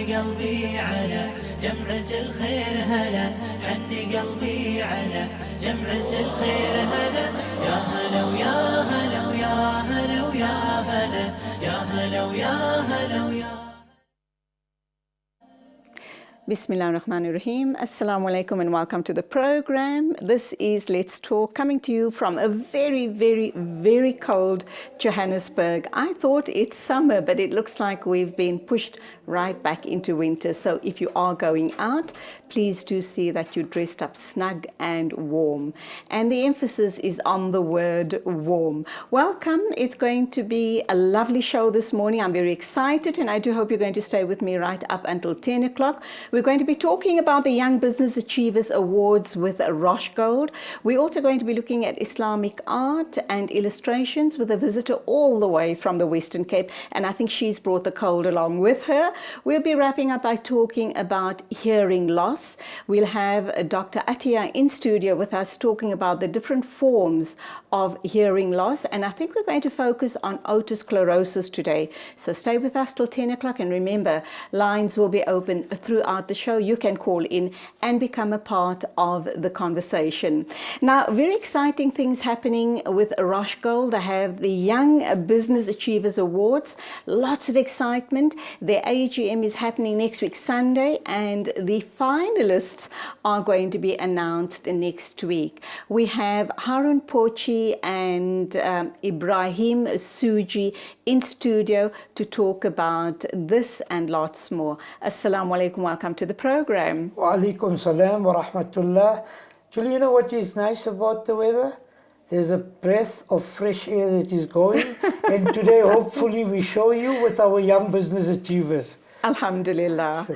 قلبي على جمعة الخير هلا حني قلبي على جمعة الخير هلا يا هلا ويا هلا ويا هلا ويا هلا يا هلا ويا هلا ويا Bismillahirrahmanirrahim. Assalamu alaikum and welcome to the program. This is Let's Talk, coming to you from a very, very, very cold Johannesburg. I thought it's summer, but it looks like we've been pushed right back into winter. So if you are going out, please do see that you're dressed up snug and warm. And the emphasis is on the word warm. Welcome. It's going to be a lovely show this morning. I'm very excited, and I do hope you're going to stay with me right up until 10 o'clock. We're going to be talking about the Young Business Achievers Awards with Rosh Gold. We're also going to be looking at Islamic art and illustrations with a visitor all the way from the Western Cape, and I think she's brought the cold along with her. We'll be wrapping up by talking about hearing loss. We'll have Dr. Atia in studio with us talking about the different forms of hearing loss, and I think we're going to focus on otosclerosis today. So stay with us till 10 o'clock, and remember, lines will be open throughout the show. You can call in and become a part of the conversation. Now, very exciting things happening with Rosh Gold. They have the Young Business Achievers Awards. Lots of excitement. Their AGM is happening next week, Sunday, and the finalists are going to be announced next week. We have Harun Pochi and Ibrahim Suji in studio to talk about this and lots more. Assalamu alaikum. Welcome to the program. Wa alaikum salam wa rahmatullah. Julie, you know what is nice about the weather? There's a breath of fresh air that is going, and today hopefully we show you with our Young Business Achievers. Alhamdulillah.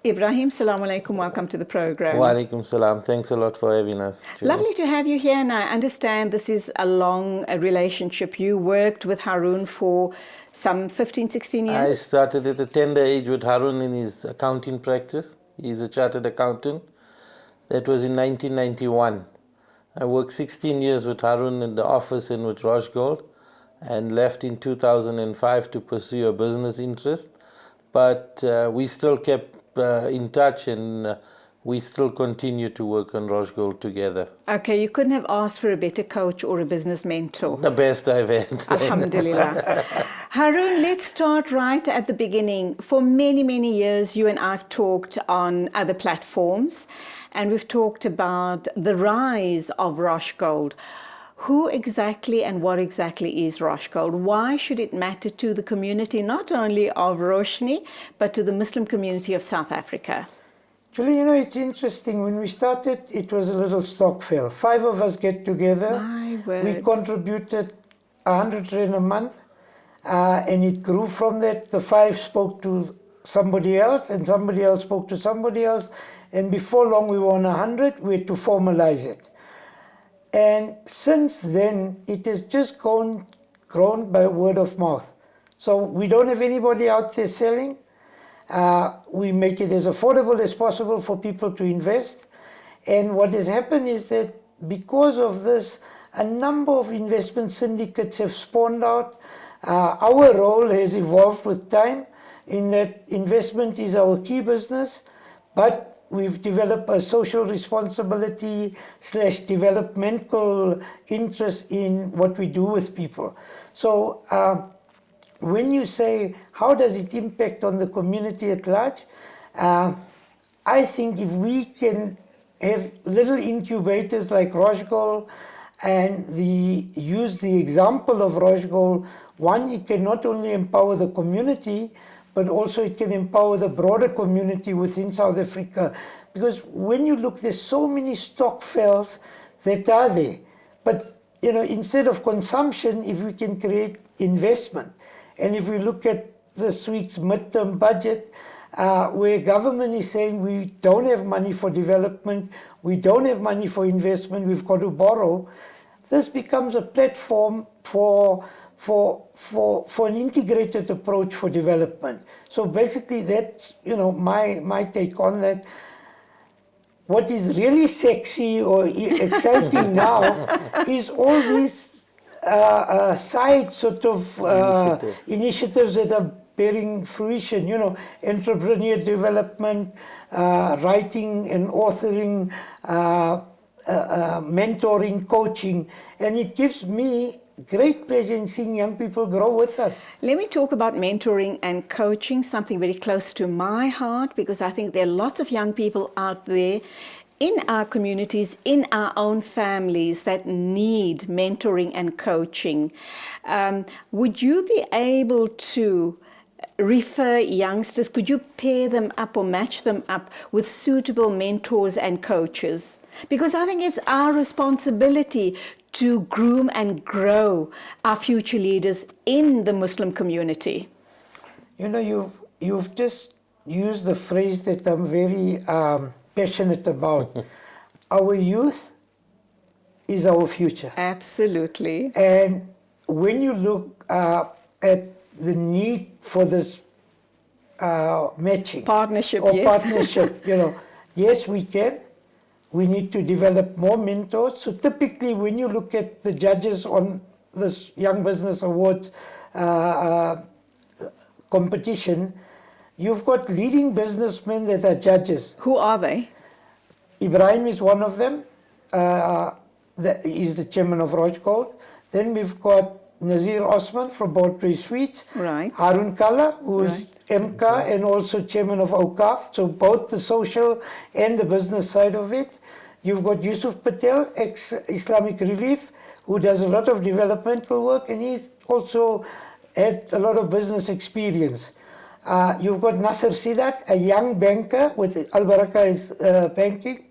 Ibrahim, salaam alaikum, welcome to the program. Wa alaikum salam, thanks a lot for having us. Julie. Lovely to have you here, and I understand this is a long relationship. You worked with Harun for some 15, 16 years? I started at a tender age with Harun in his accounting practice. He's a chartered accountant. That was in 1991. I worked 16 years with Harun in the office and with Rosh Gold, and left in 2005 to pursue a business interest. But we still kept in touch, and we still continue to work on Rosh Gold together. Okay, you couldn't have asked for a better coach or a business mentor. The best I've had. Alhamdulillah. Harun, let's start right at the beginning. For many, many years, you and I have talked on other platforms, and we've talked about the rise of Rosh Gold. Who exactly and what exactly is Rosh Gold? Why should it matter to the community, not only of Roshni, but to the Muslim community of South Africa? Julie, you know, it's interesting. When we started, it was a little stokvel. 5 of us get together. My word. We contributed 100 rand a month, and it grew from that. The 5 spoke to somebody else, and somebody else spoke to somebody else, and before long we were on 100. We had to formalize it. And since then, it has just grown by word of mouth. So we don't have anybody out there selling. We make it as affordable as possible for people to invest. And what has happened is that because of this, a number of investment syndicates have spawned out. Our role has evolved with time, in that investment is our key business, but we've developed a social responsibility / developmental interest in what we do with people. So when you say, how does it impact on the community at large? I think if we can have little incubators like Rosh Gold and use the example of Rosh Gold, one, it can not only empower the community, but also it can empower the broader community within South Africa. Because when you look, there's so many stokvels that are there. But, you know, instead of consumption, if we can create investment, and if we look at this week's midterm budget, where government is saying we don't have money for development, we don't have money for investment, we've got to borrow, this becomes a platform for an integrated approach for development. So basically that's, you know, my take on that. what is really sexy or exciting now is all these side sort of initiatives that are bearing fruition, you know, entrepreneur development, writing and authoring, mentoring, coaching, and it gives me great pleasure in seeing young people grow with us. Let me talk about mentoring and coaching, something very close to my heart, because I think there are lots of young people out there in our communities, in our own families, that need mentoring and coaching. Would you be able to refer youngsters, could you pair them up or match them up with suitable mentors and coaches? Because I think it's our responsibility to groom and grow our future leaders in the Muslim community. You know, you've just used the phrase that I'm very passionate about. Our youth is our future. Absolutely. And when you look at the need for this matching Partnership, or yes. partnership, you know, yes, we can. We need to develop more mentors. So typically, when you look at the judges on this Young Business Awards competition, you've got leading businessmen that are judges. Who are they? Ibrahim is one of them. He's the chairman of Roj Gold. Then we've got Nazir Osman from Broadway Suites. Right. Harun Kalla, who's MK and also chairman of Awqaf. So both the social and the business side of it. You've got Yusuf Patel, ex-Islamic Relief, who does a lot of developmental work, and he's also had a lot of business experience. You've got Nasser Sidat, a young banker with Al Baraka Banking,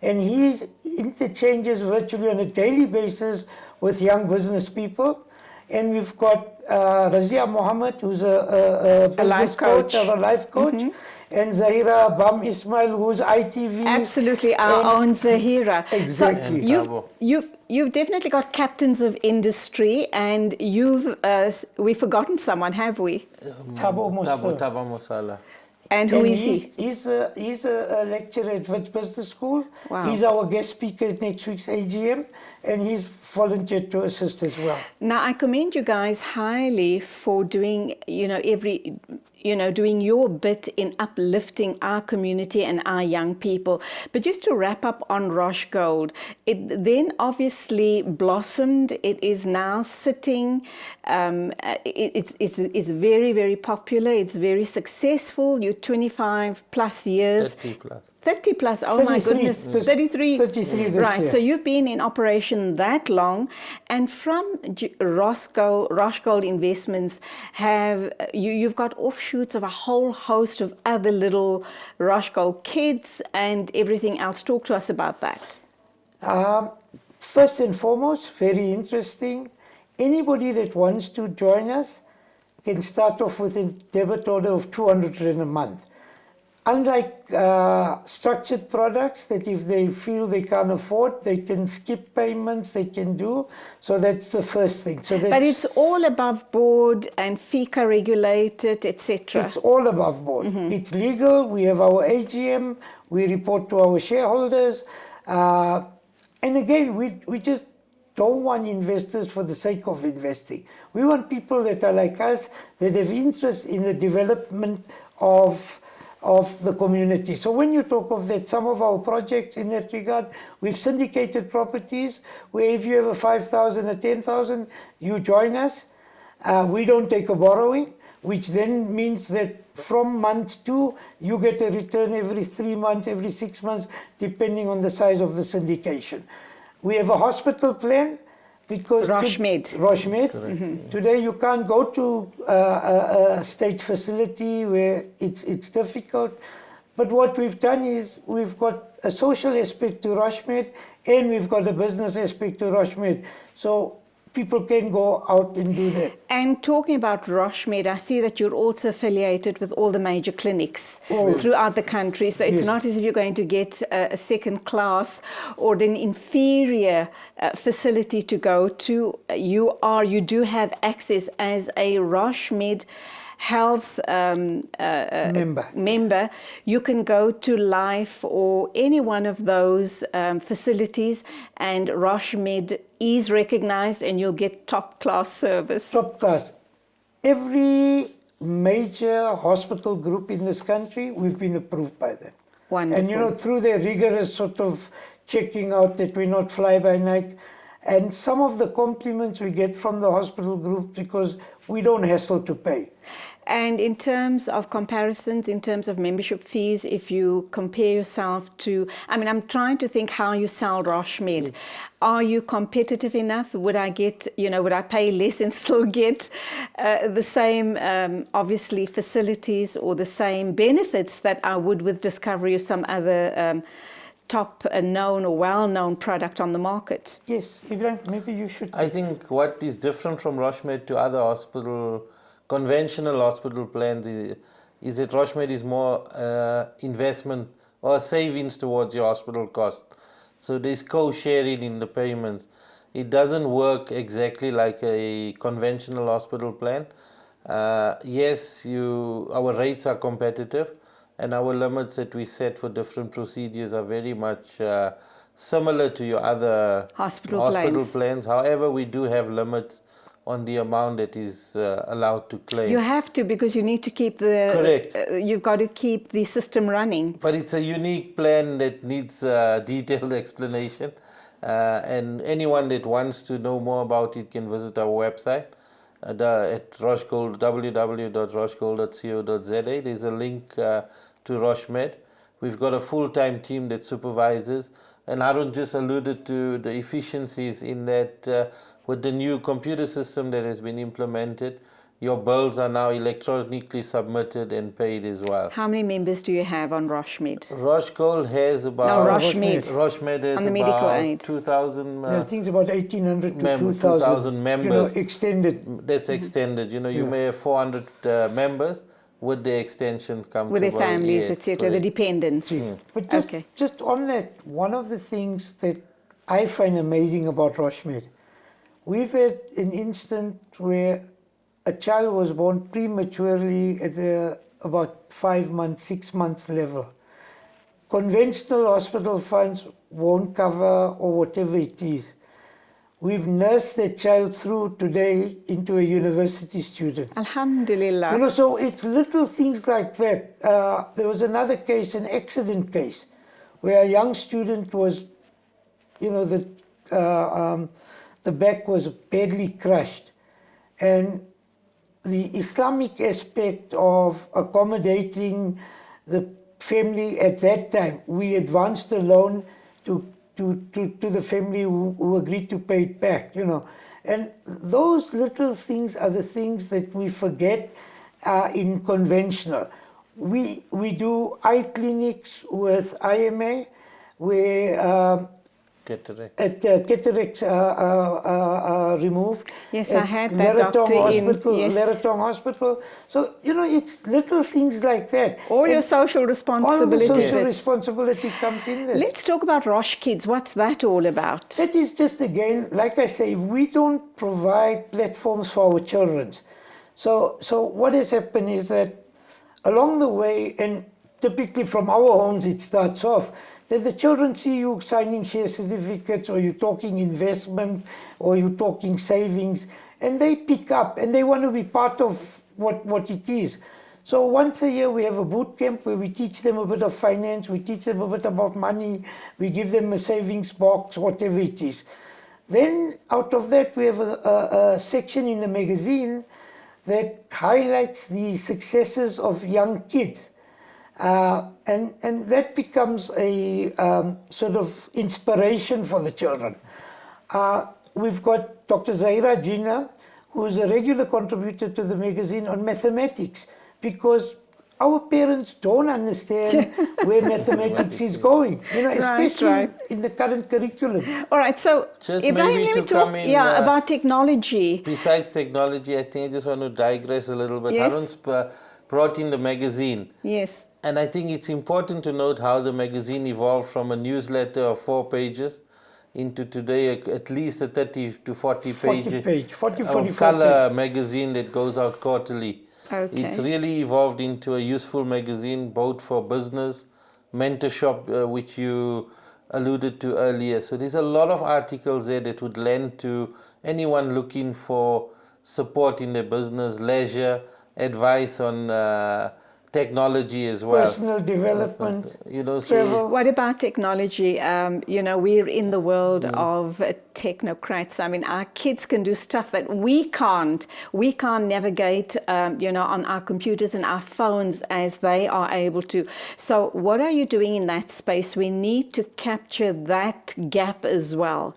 and he interchanges virtually on a daily basis with young business people. And we've got Razia Mohammed, who's a business life coach. a life coach, and Zahira Bam Ismail, who's ITV. Absolutely, our own Zahira. Exactly. So you've definitely got captains of industry, and we've forgotten someone, have we? Thabo Thabo Musala. And who is he? He's a lecturer at Wits Business School. Wow. He's our guest speaker at next week's AGM, and he's volunteered to assist as well. Now, I commend you guys highly for doing, doing your bit in uplifting our community and our young people. But just to wrap up on Roj Gold, it then obviously blossomed. It is now sitting. It's very, very popular. It's very successful. You're 25 plus years. 30 plus. 30 plus, oh my goodness, 33. 33 this right, year. so you've been in operation that long, and from Roj Gold Investments, you've got offshoots of a whole host of other little Roj Gold kids and everything else. Talk to us about that. First and foremost, very interesting. Anybody that wants to join us can start off with a debit order of 200 Rand a month. Unlike structured products that if they feel they can't afford, they can skip payments, they can do. So that's the first thing. So but it's all above board and FICA regulated, etc. It's all above board. It's legal. We have our AGM. We report to our shareholders. And again, we just don't want investors for the sake of investing. We want people that are like us, that have interest in the development of the community. So when you talk of that, some of our projects in that regard, we've syndicated properties where if you have a 5,000 or 10,000, you join us. We don't take a borrowing, which then means that from month 2, you get a return every 3 months, every 6 months, depending on the size of the syndication. We have a hospital plan, because Roshmed. Today you can't go to a state facility where it's difficult. But what we've done is we've got a social aspect to Roshmed and we've got a business aspect to Roshmed. So people can go out and do that. And talking about Roshmed, I see that you're also affiliated with all the major clinics throughout the country. So it's not as if you're going to get a second class or an inferior facility to go to. You do have access as a Roshmed health member, you can go to Life or any one of those facilities, and Roche Med is recognized, and you'll get top-class service. Top class. Every major hospital group in this country, we've been approved by them. Wonderful. And, you know, through their rigorous sort of checking out that we're not fly-by-night, and some of the compliments we get from the hospital group because we don't hassle to pay. And in terms of comparisons, in terms of membership fees, if you compare yourself to, I mean, I'm trying to think how you sell Roche Med. Are you competitive enough? Would I get, you know, would I pay less and still get the same, obviously, facilities or the same benefits that I would with Discovery or some other top known or well-known product on the market? Yes, Ibrahim, maybe you should. I think what is different from Roche Med to other conventional hospital plans is that Roche Med is more investment or savings towards your hospital cost. So there's co-sharing in the payments. It doesn't work exactly like a conventional hospital plan. Yes, our rates are competitive, and our limits that we set for different procedures are very much similar to your other hospital plans. However, we do have limits on the amount that is allowed to claim. You have to, because you need to keep the... Correct. You've got to keep the system running. But it's a unique plan that needs detailed explanation. And anyone that wants to know more about it can visit our website at Roche Gold, www.rochegold.co.za. There's a link to Roche Med. We've got a full-time team that supervises. And Arun just alluded to the efficiencies in that with the new computer system that has been implemented, your bills are now electronically submitted and paid as well. How many members do you have on Roche Med? Roche Gold has about... No, Roche Med. Roche Med has on the medical about aid. 2,000... I think it's about 1,800 to 2,000 members. You know, extended. That's extended. You know, you may have 400 members with the extension come with to their families, yes, etc., the dependents. But just on that, one of the things that I find amazing about Roche Med, we've had an instant where a child was born prematurely at about 5 months, 6 months level. Conventional hospital funds won't cover or whatever it is. We've nursed that child through today into a university student. Alhamdulillah. You know, so it's little things like that. There was another case, an accident case, where a young student was, you know, the back was badly crushed. And the Islamic aspect of accommodating the family at that time, we advanced the loan to the family who agreed to pay it back, you know. And those little things are the things that we forget in conventional. We do eye clinics with IMA, where cataracts removed. Yes, I had that doctor Leratong Hospital. So, you know, it's little things like that. All your social responsibility. All the social responsibility comes in there. Let's talk about Roche Kids. What's that all about? That is just, again, like I say, we don't provide platforms for our children. So what has happened is that along the way, and typically from our homes it starts off, that the children see you signing share certificates, or you're talking investment, or you're talking savings, and they pick up and they want to be part of what it is. So once a year we have a boot camp where we teach them a bit of finance, we teach them a bit about money, we give them a savings box, whatever it is. Then out of that we have a section in the magazine that highlights the successes of young kids. And that becomes a sort of inspiration for the children. We've got Dr. Zahira Jina, who's a regular contributor to the magazine on mathematics, because our parents don't understand where mathematics is going, you know, especially in the current curriculum. All right, so just Ibrahim, let me talk about technology. Besides technology, I think I just want to digress a little bit. Yes. Harun's brought in the magazine. Yes. And I think it's important to note how the magazine evolved from a newsletter of 4 pages into today at least a 30 to 40 page color magazine that goes out quarterly. Okay. It's really evolved into a useful magazine, both for business, mentorship, which you alluded to earlier. So there's a lot of articles there that would lend to anyone looking for support in their business, leisure, advice on technology as well. Personal development, You know, travel. What about technology? You know, we're in the world of technocrats. I mean, our kids can do stuff that we can't. We can't navigate, you know, on our computers and our phones as they are able to. So what are you doing in that space? We need to capture that gap as well.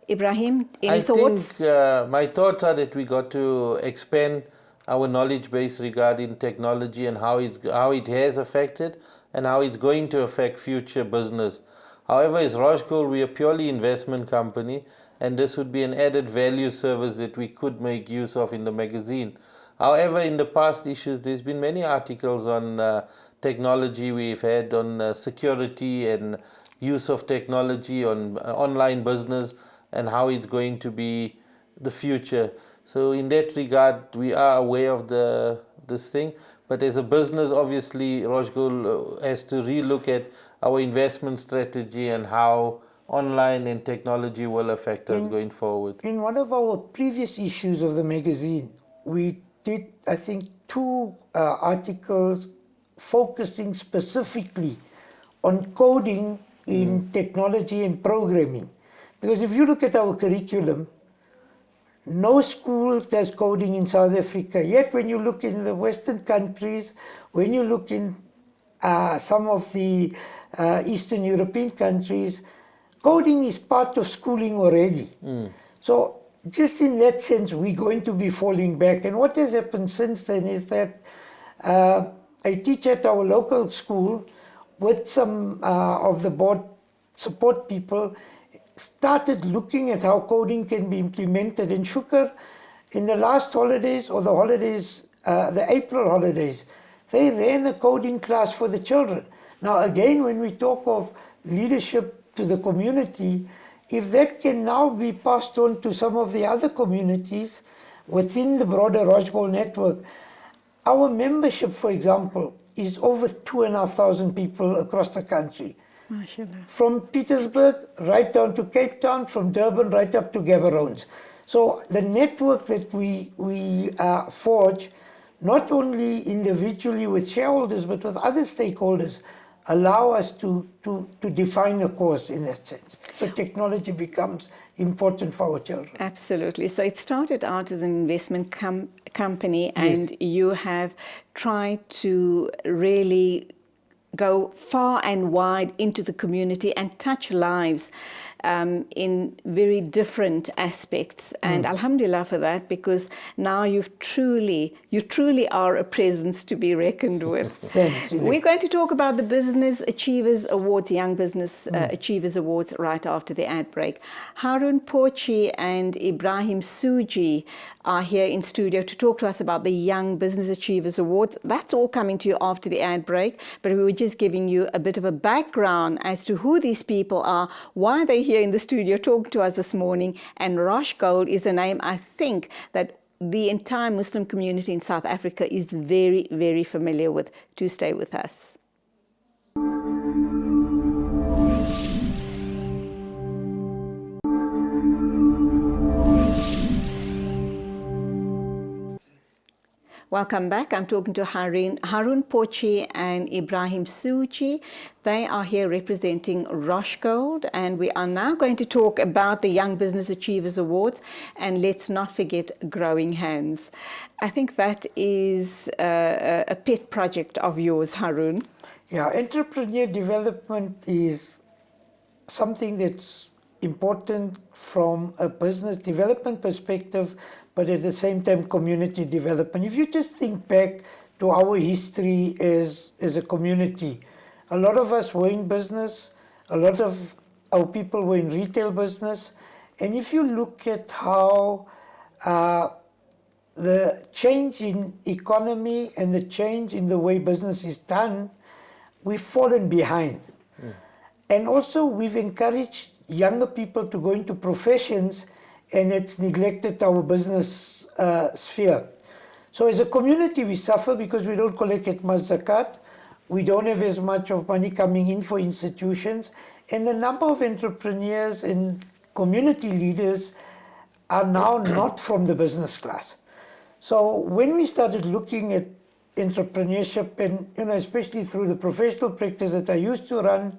Ibrahim, any thoughts? I think my thoughts are that we got to expand our knowledge base regarding technology and how it has affected and how it's going to affect future business. However, as Rojgold, we are purely investment company, and this would be an added value service that we could make use of in the magazine. However, in the past issues, there's been many articles on technology we've had on security and use of technology on online business and how it's going to be the future. So in that regard, we are aware of this thing. But as a business, obviously, Rojgold has to relook at our investment strategy and how online and technology will affect us going forward. In one of our previous issues of the magazine, we did, I think, 2 articles focusing specifically on coding in technology and programming. Because if you look at our curriculum, no school does coding in South Africa. Yet when you look in the Western countries, when you look in some of the Eastern European countries, coding is part of schooling already. So just in that sense, we're going to be falling back. And what has happened since then is that a teacher at our local school with some of the board support people started looking at how coding can be implemented. In Shukar, in the last holidays, or the holidays, the April holidays, they ran a coding class for the children. Now again, when we talk of leadership to the community, if that can now be passed on to some of the other communities within the broader Rojgold network, our membership, for example, is over 2,500 people across the country. MashaAllah. From Pietersburg right down to Cape Town, from Durban right up to Gaborone. So the network that we forge, not only individually with shareholders, but with other stakeholders, allow us to define a course in that sense. So technology becomes important for our children. Absolutely. So it started out as an investment company, and you have tried to really go far and wide into the community and touch lives in very different aspects. And alhamdulillah for that, because now you truly are a presence to be reckoned with. Thanks, Julie. We're going to talk about the Business Achievers Awards, Young Business Achievers Awards, right after the ad break. Harun Porchi and Ibrahim Suji are here in studio to talk to us about the Young Business Achievers Awards. That's all coming to you after the ad break, but we were just giving you a bit of a background as to who these people are, why they're here in the studio talking to us this morning. And Rojgold is a name, I think, that the entire Muslim community in South Africa is very, very familiar with. Do stay with us. Welcome back. I'm talking to Harun Porchi and Ibrahim Suji. They are here representing Rojgold, and we are now going to talk about the Young Business Achievers Awards, and let's not forget Growing Hands. I think that is a pet project of yours, Harun. Yeah, entrepreneur development is something that's important from a business development perspective, but at the same time community development. If you just think back to our history as a community, a lot of us were in business, a lot of our people were in retail business, and if you look at how the change in economy and the change in the way business is done, we've fallen behind. And also we've encouraged younger people to go into professions, and it's neglected our business sphere. So as a community, we suffer because we don't collect as much zakat. We don't have as much of money coming in for institutions. And the number of entrepreneurs and community leaders are now not from the business class. So when we started looking at entrepreneurship, and especially through the professional practice that I used to run,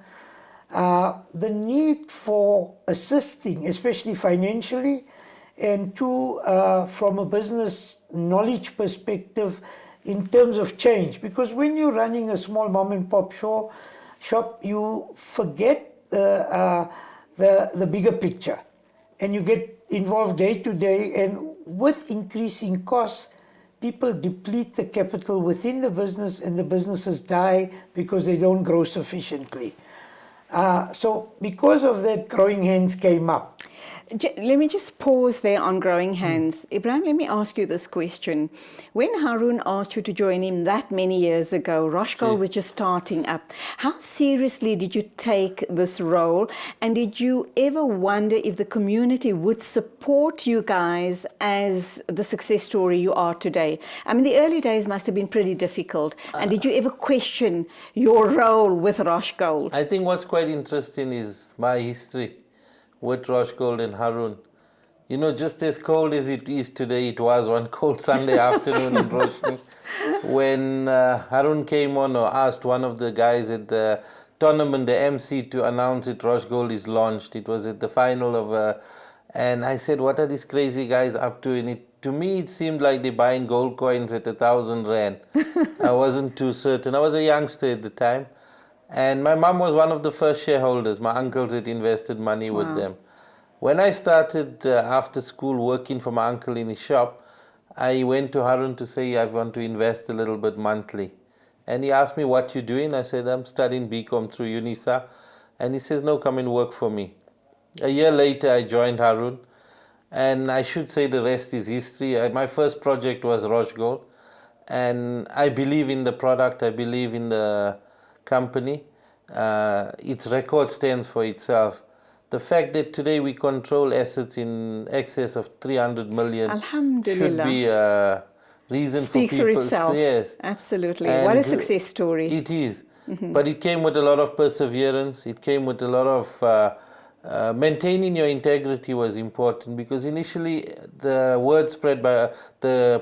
the need for assisting, especially financially, and from a business knowledge perspective in terms of change. Because when you're running a small mom and pop shop, you forget the bigger picture, and you get involved day to day, and with increasing costs, people deplete the capital within the business, and the businesses die because they don't grow sufficiently. So because of that, Growing Hands came up. Let me just pause there on Growing Hands. Ibrahim, let me ask you this question. When Harun asked you to join him that many years ago, Rosh Gold was just starting up. How seriously did you take this role? And did you ever wonder if the community would support you guys as the success story you are today? I mean, the early days must have been pretty difficult. And did you ever question your role with Rosh Gold? I think what's quite interesting is my history with Rosh Gold and Harun. Just as cold as it is today, it was one cold Sunday afternoon in Roshni when Harun came on or asked one of the guys at the tournament, the MC, to announce that Rosh Gold is launched. It was at the final of, and I said, what are these crazy guys up to? And to me, it seemed like they're buying gold coins at 1,000 Rand. I wasn't too certain. I was a youngster at the time. And my mom was one of the first shareholders. My uncles had invested money with them. When I started after school working for my uncle in his shop, I went to Harun to say I want to invest a little bit monthly. And he asked me, what you doing? I said, I'm studying BCom through UNISA. And he says, no, come and work for me. A year later, I joined Harun. And I should say the rest is history. My first project was Rosh Gold. And I believe in the product. I believe in the company. Its record stands for itself. The fact that today we control assets in excess of 300 million should be a reason Speaks for people. For itself. Yes, absolutely. And what a success story. It is. But it came with a lot of perseverance. It came with a lot of maintaining your integrity was important, because initially the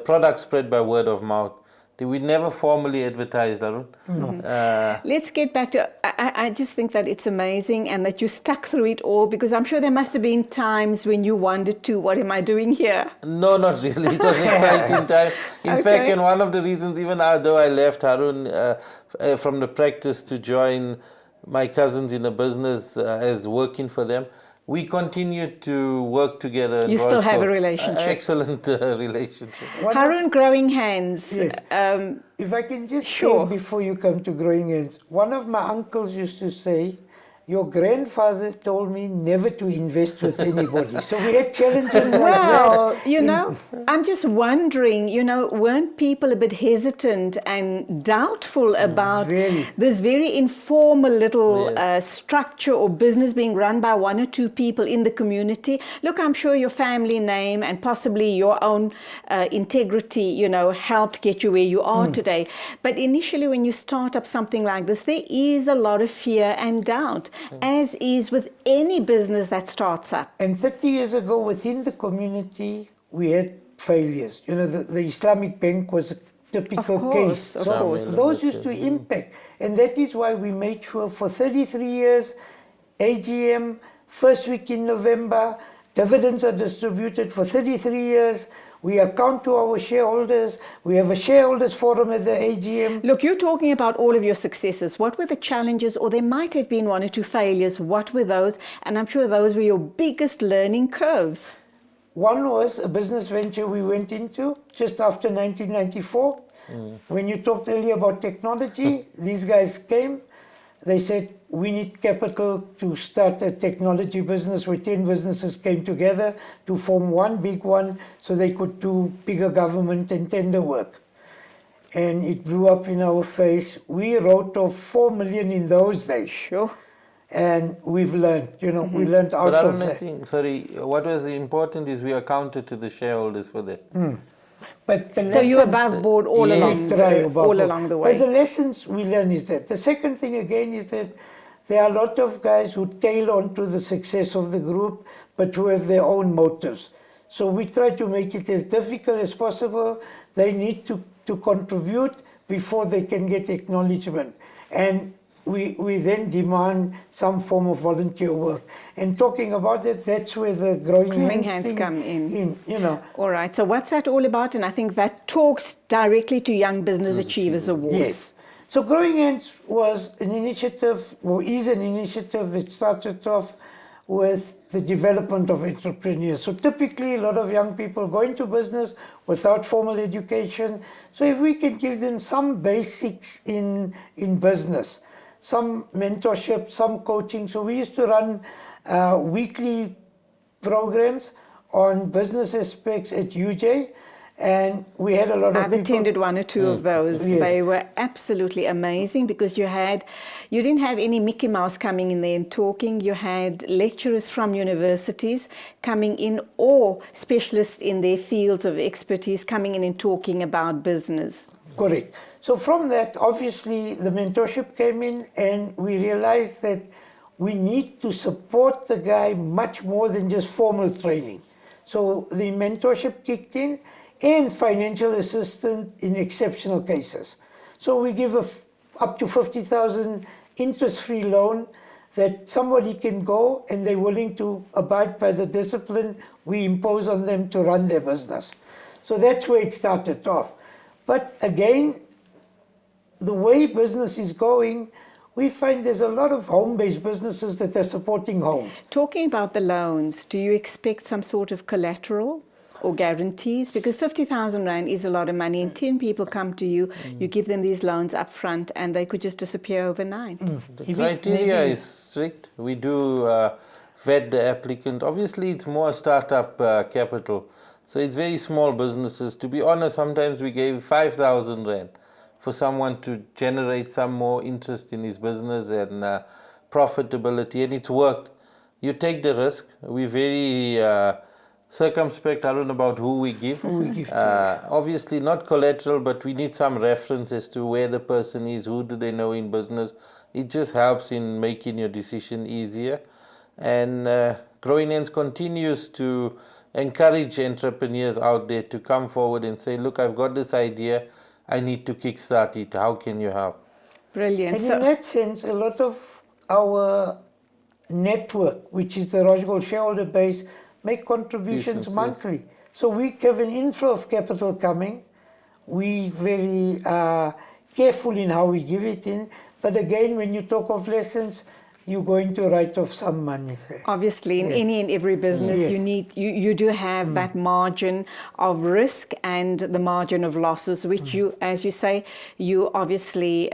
product spread by word of mouth. We never formally advertised, Arun. Let's get back to, I just think that it's amazing and that you stuck through it all, because I'm sure there must have been times when you wondered too, what am I doing here? No, not really. It was an exciting time. In fact, and one of the reasons, even though I left Harun from the practice to join my cousins in a business as working for them, we continued to work together. You still have a relationship. Excellent relationship. Harun, Growing Hands. Yes. If I can just say before you come to Growing Hands, one of my uncles used to say, your grandfather told me never to invest with anybody. So we had challenges like that. I'm just wondering, weren't people a bit hesitant and doubtful about this very informal little structure or business being run by one or two people in the community? Look, I'm sure your family name and possibly your own integrity, helped get you where you are today. But initially, when you start up something like this, there is a lot of fear and doubt, as is with any business that starts up. And 30 years ago, within the community, we had failures. The Islamic Bank was a typical case. Of course. Those used to impact. And that is why we made sure for 33 years, AGM, first week in November, dividends are distributed for 33 years. We account to our shareholders. We have a shareholders forum at the AGM. Look, you're talking about all of your successes. What were the challenges, or there might have been one or two failures? What were those? And I'm sure those were your biggest learning curves. One was a business venture we went into just after 1994. When you talked earlier about technology, these guys came. They said, we need capital to start a technology business, where 10 businesses came together to form one big one so they could do bigger government and tender work. And it blew up in our face. We wrote off 4 million in those days. Sure. And we've learned, we learned out of that. What was important is we accounted to the shareholders for that. But the So you're lessons- above board all Yes. along, Try above all board. along the way. But the lessons we learn is that. The second thing again is that there are a lot of guys who tail onto the success of the group, but who have their own motives. So we try to make it as difficult as possible. They need to contribute before they can get acknowledgement. And we then demand some form of volunteer work. And talking about it, that's where the growing hands thing come in. you know. All right, so what's that all about? And I think that talks directly to Young Business Achievers Awards. Yes. So Growing Hands was an initiative, or is an initiative that started off with the development of entrepreneurs. So typically a lot of young people go into business without formal education. So if we can give them some basics in business, some mentorship, some coaching. So we used to run weekly programs on business aspects at UJ, and we had a lot of I've attended one or two of those. Yes. They were absolutely amazing because you didn't have any Mickey Mouse coming in there and talking. You had lecturers from universities coming in, or specialists in their fields of expertise coming in and talking about business. Correct. So from that, obviously, the mentorship came in, and we realized that we need to support the guy much more than just formal training. So the mentorship kicked in, and financial assistance in exceptional cases. So we give up to 50,000 interest-free loan that somebody can go and they're willing to abide by the discipline we impose on them to run their business. So that's where it started off. But again, the way business is going, we find there's a lot of home-based businesses that are supporting homes. Talking about the loans, do you expect some sort of collateral or guarantees? Because 50,000 Rand is a lot of money, and 10 people come to you, you give them these loans up front, and they could just disappear overnight. The criteria is strict. We do vet the applicant. Obviously, it's more startup capital. So it's very small businesses. To be honest, sometimes we gave 5,000 Rand for someone to generate some more interest in his business and profitability, and it's worked. You take the risk. We're very circumspect, Arun, about who we give. Obviously not collateral, but we need some reference as to where the person is, who do they know in business. It just helps in making your decision easier. And Growing Hands continues to encourage entrepreneurs out there to come forward and say, look, I've got this idea, I need to kickstart it. How can you help? Brilliant. And in that sense, a lot of our network, which is the Rajgold shareholder base, make contributions monthly. So we have an inflow of capital coming. We very careful in how we give it in. But again, when you talk of lessons, you're going to write off some money. Obviously, in any and every business, you do have that margin of risk and the margin of losses, which you, as you say, you obviously,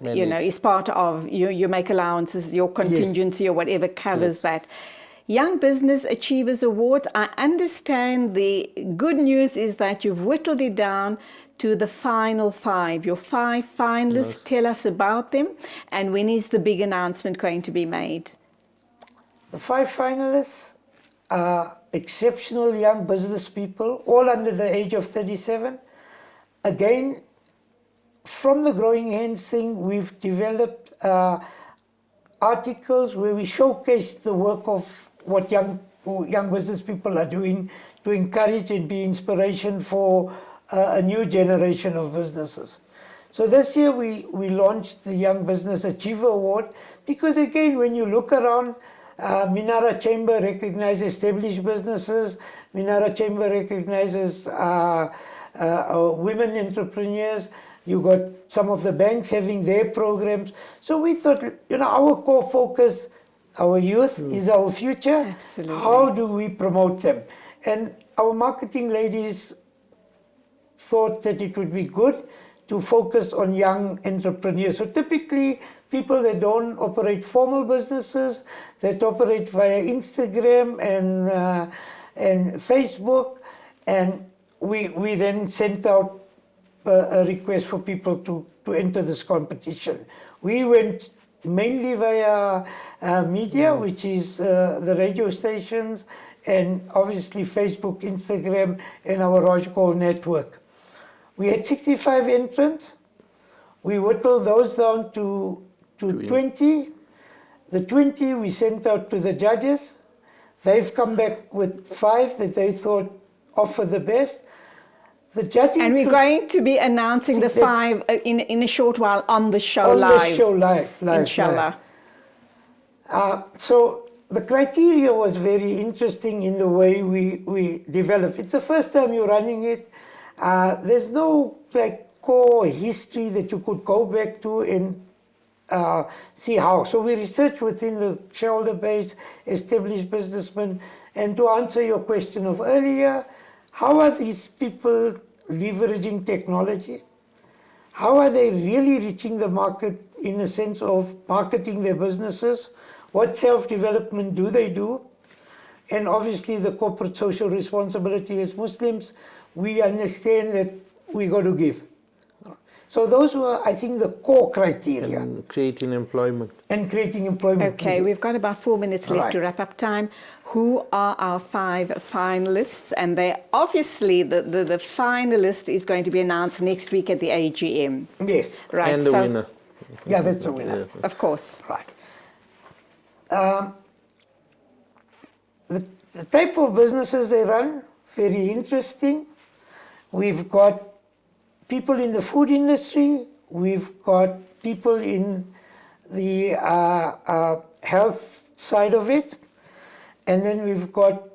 is part of, you make allowances, your contingency or whatever covers that. Young Business Achievers Awards, I understand the good news is that you've whittled it down to the final 5. Your 5 finalists, tell us about them, and when is the big announcement going to be made? The 5 finalists are exceptional young business people, all under the age of 37. Again, from the Growing Hands thing, we've developed articles where we showcase the work of what young business people are doing to encourage and be inspiration for a new generation of businesses. So this year we launched the Young Business Achiever Award because again, when you look around, Minara Chamber recognizes established businesses, Minara Chamber recognizes women entrepreneurs, you got some of the banks having their programs. So we thought, our core focus, our youth is our future. Absolutely. How do we promote them? And our marketing ladies thought that it would be good to focus on young entrepreneurs. So typically, people that don't operate formal businesses, that operate via Instagram and Facebook, and we then sent out a request for people to enter this competition. We went mainly via media, which is the radio stations and obviously Facebook, Instagram, and our Raj Call network. We had 65 entrants. We whittled those down to 20. The 20 we sent out to the judges. They've come back with 5 that they thought offer the best. The judging And we're going to be announcing the 5 in a short while on the show live. On the show live. Inshallah. So the criteria was very interesting in the way we developed. It's the first time you're running it. There's no core history that you could go back to and see how. So we researched within the shareholder base, established businessmen, and to answer your question of earlier, how are these people leveraging technology? How are they really reaching the market in the sense of marketing their businesses? What self-development do they do? And obviously the corporate social responsibility as Muslims, we understand that we got to give. So those were, I think, the core criteria. And creating employment. And creating employment. Okay, we've got about 4 minutes left to wrap up time. Who are our 5 finalists? And they obviously, the finalist is going to be announced next week at the AGM. Yes. Right. And the winner. Yeah, that's a winner. Yeah. Of course. Right. The type of businesses they run, very interesting. We've got people in the food industry, we've got people in the health side of it, and then we've got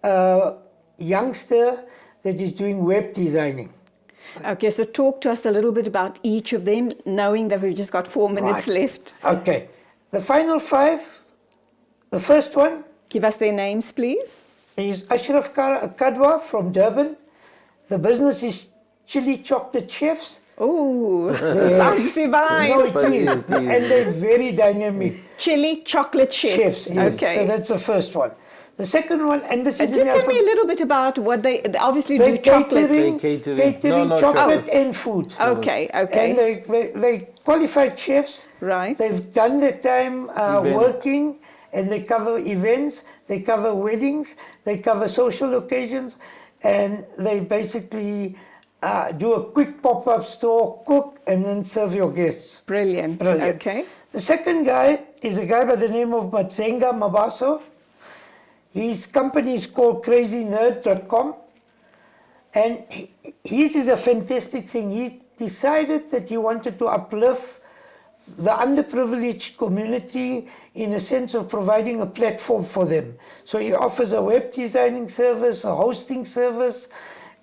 a youngster that is doing web designing. Okay, so talk to us a little bit about each of them, knowing that we've just got 4 minutes left. Okay. The final 5, the first one. Give us their names, please. Is Ashraf Kadwa from Durban. The business is Chili Chocolate Chefs. Oh, sounds divine. No, it is. And they're very dynamic. Chili Chocolate Chefs. Yes. Okay. So that's the first one. The second one, and this is... Just tell me a little bit about what they obviously they do chocolate. Catering, chocolate and food. Okay, okay. And they qualified chefs. Right. They've done their time working, and they cover events, they cover weddings, they cover social occasions, and they basically do a quick pop-up store, cook, and then serve your guests. Brilliant. Okay. The second guy is a guy by the name of Matsenga Mabaso. His company is called crazynerd.com, and his is a fantastic thing. He decided that he wanted to uplift the underprivileged community in a sense of providing a platform for them. So he offers a web designing service, a hosting service,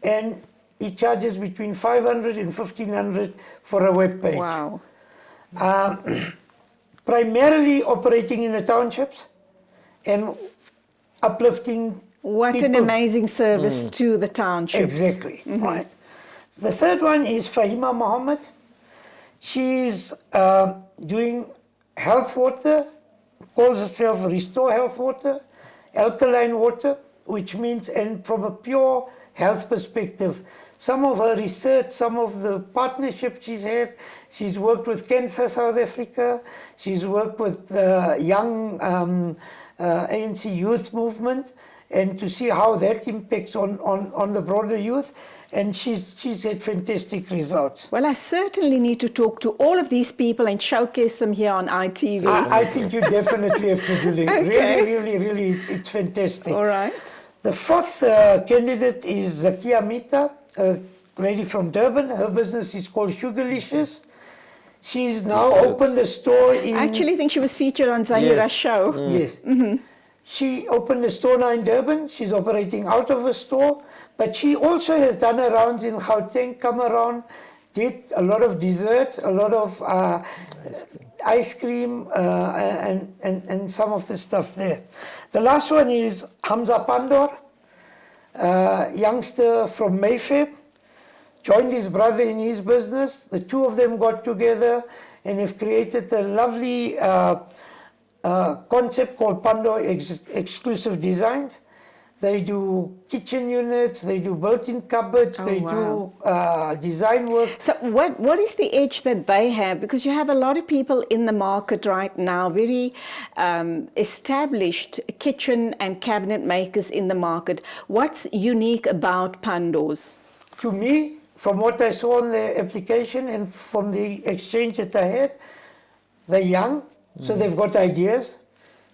and he charges between 500 and 1,500 for a web page. Wow. Primarily operating in the townships and uplifting What people. an amazing service to the townships. Exactly. Right. The third one is Fahima Mohammed. She's doing health water, calls herself Restore Health Water, alkaline water, which means, and from a pure health perspective, some of her research, some of the partnerships she's worked with Cancer South Africa, she's worked with the young ANC youth movement, and to see how that impacts on the broader youth. And she's had fantastic results. Well, I certainly need to talk to all of these people and showcase them here on ITV. I think you definitely have to, Julie. Okay. Really, it's fantastic. All right. The fourth candidate is Zakia Mita, a lady from Durban. Her business is called Sugarlicious. She's now opened a store in... I actually think she was featured on Zahira's show. Yes. She opened a store now in Durban. She's operating out of a store. But she also has done her rounds in Gauteng, come around, did a lot of desserts, a lot of ice cream, and some of the stuff there. The last one is Hamza Pandor, youngster from Mayfair, joined his brother in his business. The two of them got together and have created a lovely concept called Pandor Exclusive Designs. they do kitchen units, they do built-in cupboards, they do design work. So what is the edge that they have? Because you have a lot of people in the market right now, very established kitchen and cabinet makers in the market. What's unique about Pando's? To me, from what I saw on the application and from the exchange that I had, they're young, so they've got ideas.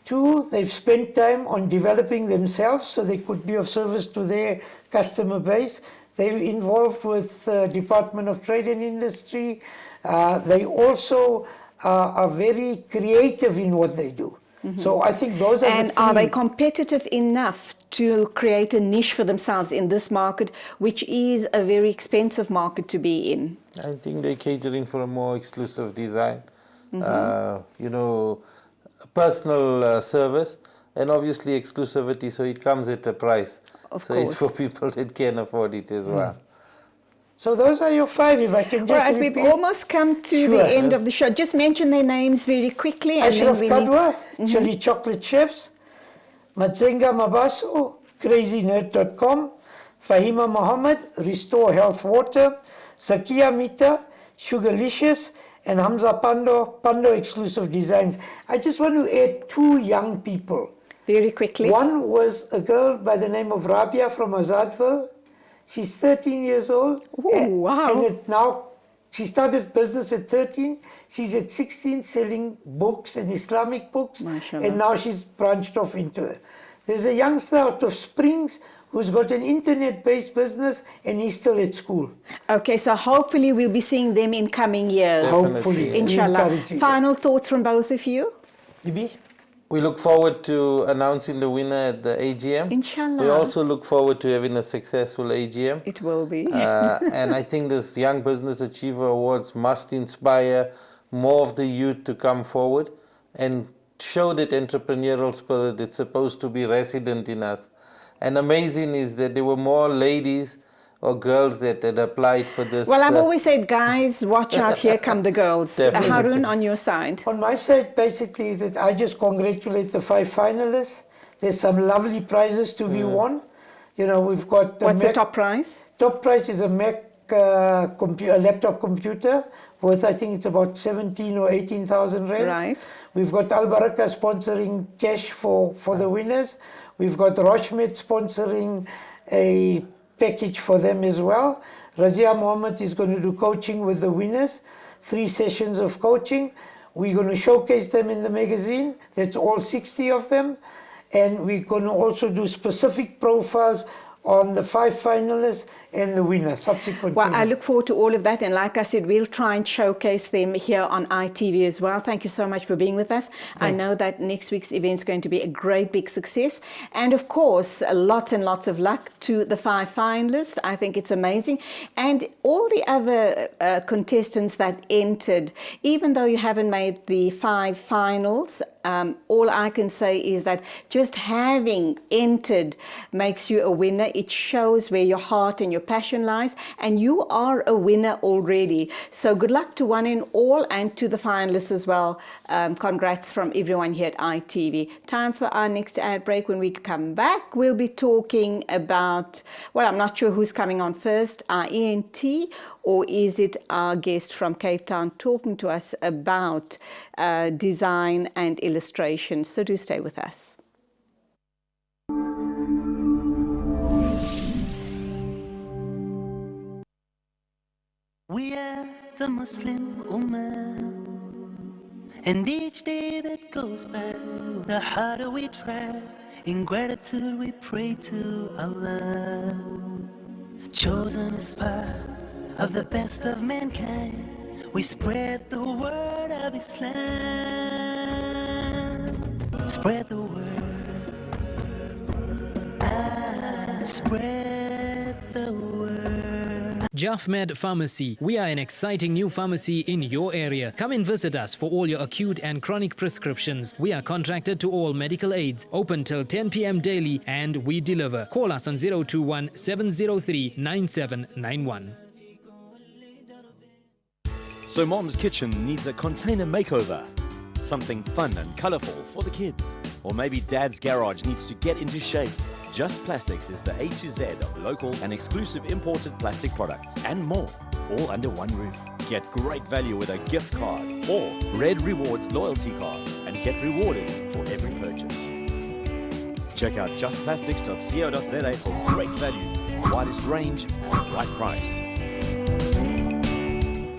2, they've spent time on developing themselves so they could be of service to their customer base. They're involved with Department of Trade and Industry. They also are very creative in what they do. So I think those are the three. Are they competitive enough to create a niche for themselves in this market, which is a very expensive market to be in? I think they're catering for a more exclusive design, you know, personal service, and obviously exclusivity, so it comes at a price. Of so course. It's for people that can afford it as well. So those are your 5, if I can just All right, repeat. we've almost come to the end of the show. Just mention their names very quickly. And Ashraf then Kadwa, Chili Chocolate Chefs, Matsenga Mabaso, CrazyNerd.com, Fahima Mohammed, Restore Health Water, Zakia Mita, Sugarlicious, and Hamza Pando, Pando Exclusive Designs. I just want to add 2 young people. Very quickly. One was a girl by the name of Rabia from Azadville. She's 13 years old. Ooh, wow. And now she started business at 13. She's at 16 selling books and Islamic books. MashaAllah. And now she's branched off into it. There's a youngster out of Springs who's got an internet-based business and he's still at school. Okay, so hopefully we'll be seeing them in coming years. Hopefully. Inshallah. Encouraging. Final thoughts from both of you? Ibi? We look forward to announcing the winner at the AGM. Inshallah. We also look forward to having a successful AGM. It will be. And I think this Young Business Achiever Awards must inspire more of the youth to come forward and show that entrepreneurial spirit that's supposed to be resident in us. And amazing is that there were more ladies or girls that had applied for this. Well, I've always said, guys, watch out, here come the girls. Definitely. Harun, on your side. On my side, basically, is that I just congratulate the 5 finalists. There's some lovely prizes to be won. You know, we've got... What's the top prize? Top prize is a Mac a laptop computer worth, I think it's about 17 or 18,000 rands. Right. We've got Al Baraka sponsoring cash for the winners. We've got Rochmed sponsoring a package for them as well. Razia Mohammed is going to do coaching with the winners, 3 sessions of coaching. We're going to showcase them in the magazine. That's all 60 of them. And we're going to also do specific profiles on the 5 finalists and the winner, subsequent Well, winner. I look forward to all of that. And like I said, we'll try and showcase them here on ITV as well. Thank you so much for being with us. I know that next week's event is going to be a great big success. And of course, lots and lots of luck to the 5 finalists. I think it's amazing. And all the other contestants that entered, even though you haven't made the 5 finals, all I can say is that just having entered makes you a winner. It shows where your heart and your passion lies, and you are a winner already. So good luck to one and all, and to the finalists as well. Congrats from everyone here at ITV. Time for our next ad break. When we come back, we'll be talking about, well, I'm not sure who's coming on first, our ENT, or is it our guest from Cape Town talking to us about design and illustration. So do stay with us. We are the Muslim Ummah, and each day that goes by, the harder we try. In gratitude we pray to Allah, chosen as part of the best of mankind. We spread the word of Islam, spread the word, spread the word. Jafmed Pharmacy. We are an exciting new pharmacy in your area. Come and visit us for all your acute and chronic prescriptions. We are contracted to all medical aids, open till 10 p.m. daily, and we deliver. Call us on 021 703 9791. So Mom's Kitchen needs a container makeover. Something fun and colourful for the kids. Or maybe Dad's garage needs to get into shape. Just Plastics is the A to Z of local and exclusive imported plastic products and more, all under one roof. Get great value with a gift card or Red Rewards loyalty card and get rewarded for every purchase. Check out justplastics.co.za for great value, widest range and right price.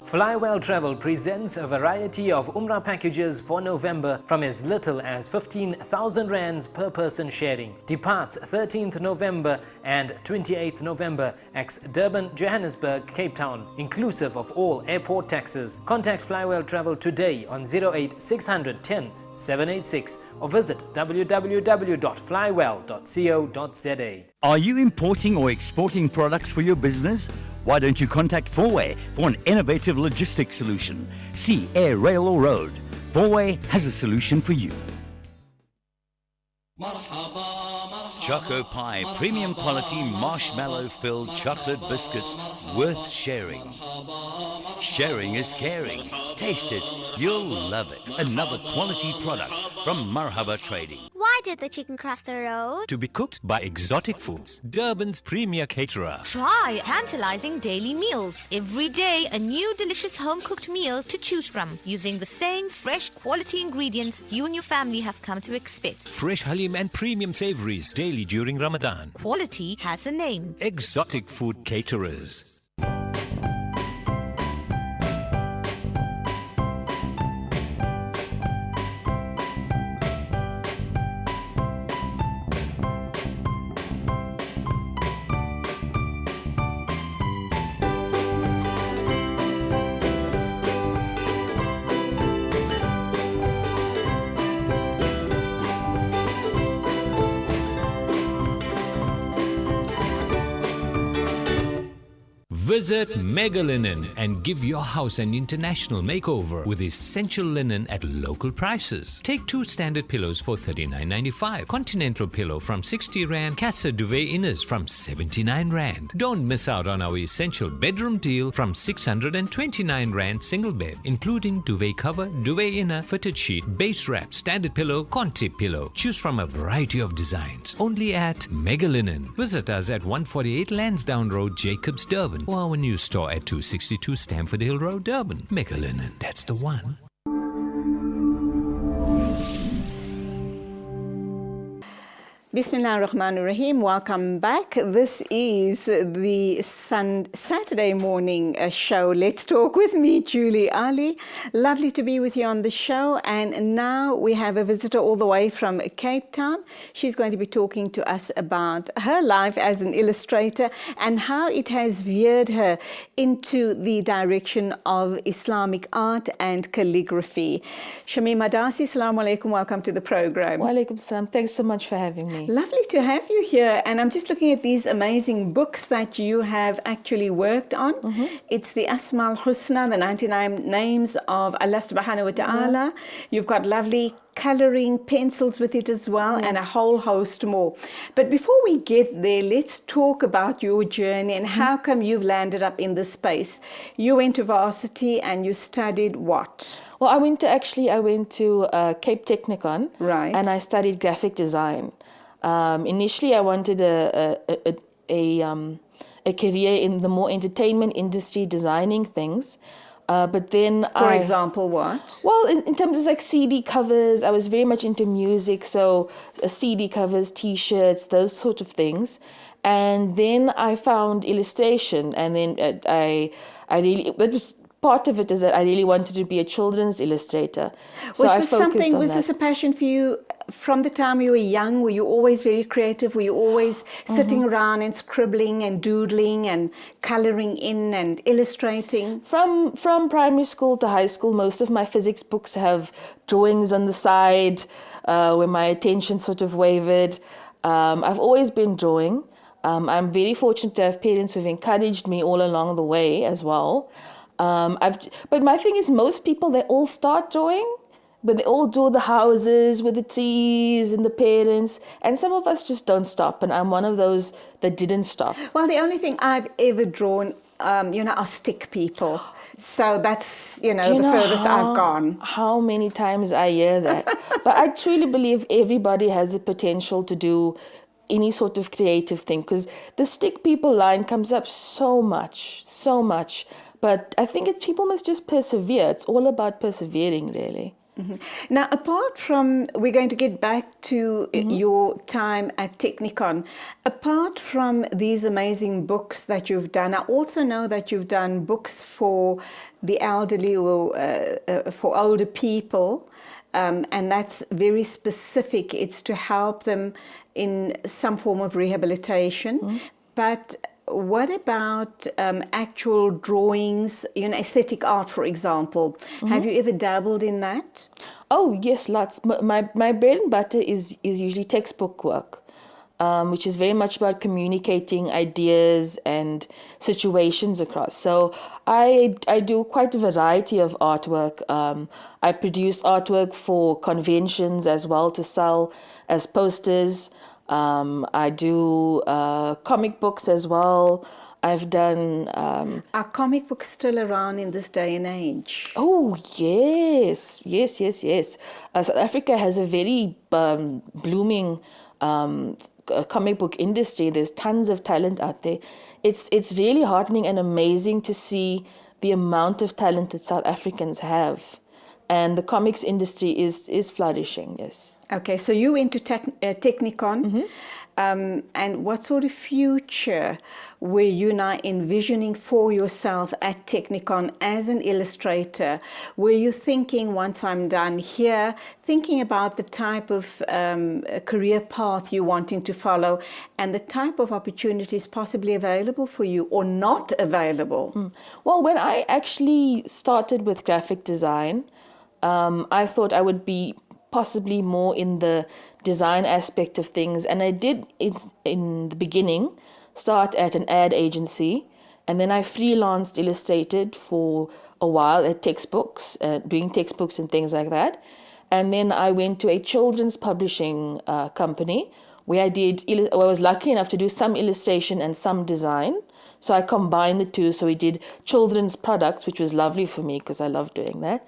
Flywell Travel presents a variety of Umrah packages for November from as little as 15,000 rands per person sharing. Departs 13th November and 28th November, ex-Durban, Johannesburg, Cape Town, inclusive of all airport taxes. Contact Flywell Travel today on 08 600 10 786 or visit www.flywell.co.za. Are you importing or exporting products for your business? Why don't you contact Fourway for an innovative logistics solution? Sea, air, rail or road. Fourway has a solution for you. Choco Pie, premium quality marshmallow-filled chocolate biscuits worth sharing. Sharing is caring. Taste it, you'll love it. Another quality product from Marhaba Trading. Why did the chicken cross the road? To be cooked by Exotic Foods, Durban's premier caterer. Try tantalizing daily meals. Every day, a new delicious home-cooked meal to choose from, using the same fresh quality ingredients you and your family have come to expect. Fresh halim and premium savories daily during Ramadan. Quality has a name. Exotic Food Caterers. Visit Mega Linen and give your house an international makeover with essential linen at local prices. Take 2 standard pillows for $39.95, Continental pillow from 60 Rand, Casa duvet inners from 79 Rand. Don't miss out on our essential bedroom deal from 629 Rand single bed, including duvet cover, duvet inner, fitted sheet, base wrap, standard pillow, Conti pillow. Choose from a variety of designs. Only at Mega Linen. Visit us at 148 Lansdowne Road, Jacobs, Durban, or our new store at 262 Stamford Hill Road, Durban. Mega Linen, that's the one. Bismillah ar-Rahman ar-Rahim. Welcome back. This is the Saturday morning show. Let's Talk with me, Julie Alli. Lovely to be with you on the show. And now we have a visitor all the way from Cape Town. She's going to be talking to us about her life as an illustrator and how it has veered her into the direction of Islamic art and calligraphy. Shamim Madasi, assalamu alaikum. Welcome to the program. Wa alaikum salam. Thanks so much for having me. Lovely to have you here. And I'm just looking at these amazing books that you have actually worked on. It's the Asma al-Husna, the 99 names of Allah subhanahu wa ta'ala. You've got lovely colouring pencils with it as well, and a whole host more. But before we get there, let's talk about your journey and how come you've landed up in this space. You went to varsity and you studied what? Well, I went to Cape Technicon, right? And I studied graphic design. Initially, I wanted a career in the more entertainment industry, designing things. But then For example, what? Well, in terms of like CD covers, I was very much into music. So CD covers, T-shirts, those sort of things. And then I found illustration. And then that was part of it, is that I really wanted to be a children's illustrator. Was this a passion for you from the time you were young? Were you always very creative? Were you always sitting around and scribbling and doodling and colouring in and illustrating? From primary school to high school, most of my physics books have drawings on the side where my attention sort of wavered. I've always been drawing. I'm very fortunate to have parents who've encouraged me all along the way as well. But my thing is, most people, they all start drawing, but they all draw the houses with the trees and the parents, and some of us just don't stop, and I'm one of those that didn't stop. Well, the only thing I've ever drawn, are stick people. So that's, the furthest I've gone. How many times I hear that. But I truly believe everybody has the potential to do any sort of creative thing, because the stick people line comes up so much. But I think people must just persevere. It's all about persevering, really. Now, apart from, we're going to get back to your time at Technikon. Apart from these amazing books that you've done, I also know that you've done books for the elderly or for older people, and that's very specific. It's to help them in some form of rehabilitation. But what about actual drawings, aesthetic art, for example? Have you ever dabbled in that? Oh, yes, lots. My bread and butter is usually textbook work, which is very much about communicating ideas and situations across. So I do quite a variety of artwork. I produce artwork for conventions as well to sell as posters. I do comic books as well. I've done... Are comic books still around in this day and age? Oh, yes. South Africa has a very blooming comic book industry. There's tons of talent out there. It's really heartening and amazing to see the amount of talent that South Africans have. And the comics industry is flourishing, yes. Okay, so you went to Technikon, and what sort of future were you now envisioning for yourself at Technikon as an illustrator? Were you thinking, once I'm done here, thinking about the type of career path you're wanting to follow and the type of opportunities possibly available for you or not available? Well, when I actually started with graphic design, I thought I would be possibly more in the design aspect of things. And I did, in the beginning, start at an ad agency. And then I freelanced, illustrated for a while at textbooks, doing textbooks and things like that. And then I went to a children's publishing company where I was lucky enough to do some illustration and some design. So I combined the two. So we did children's products, which was lovely for me because I love doing that.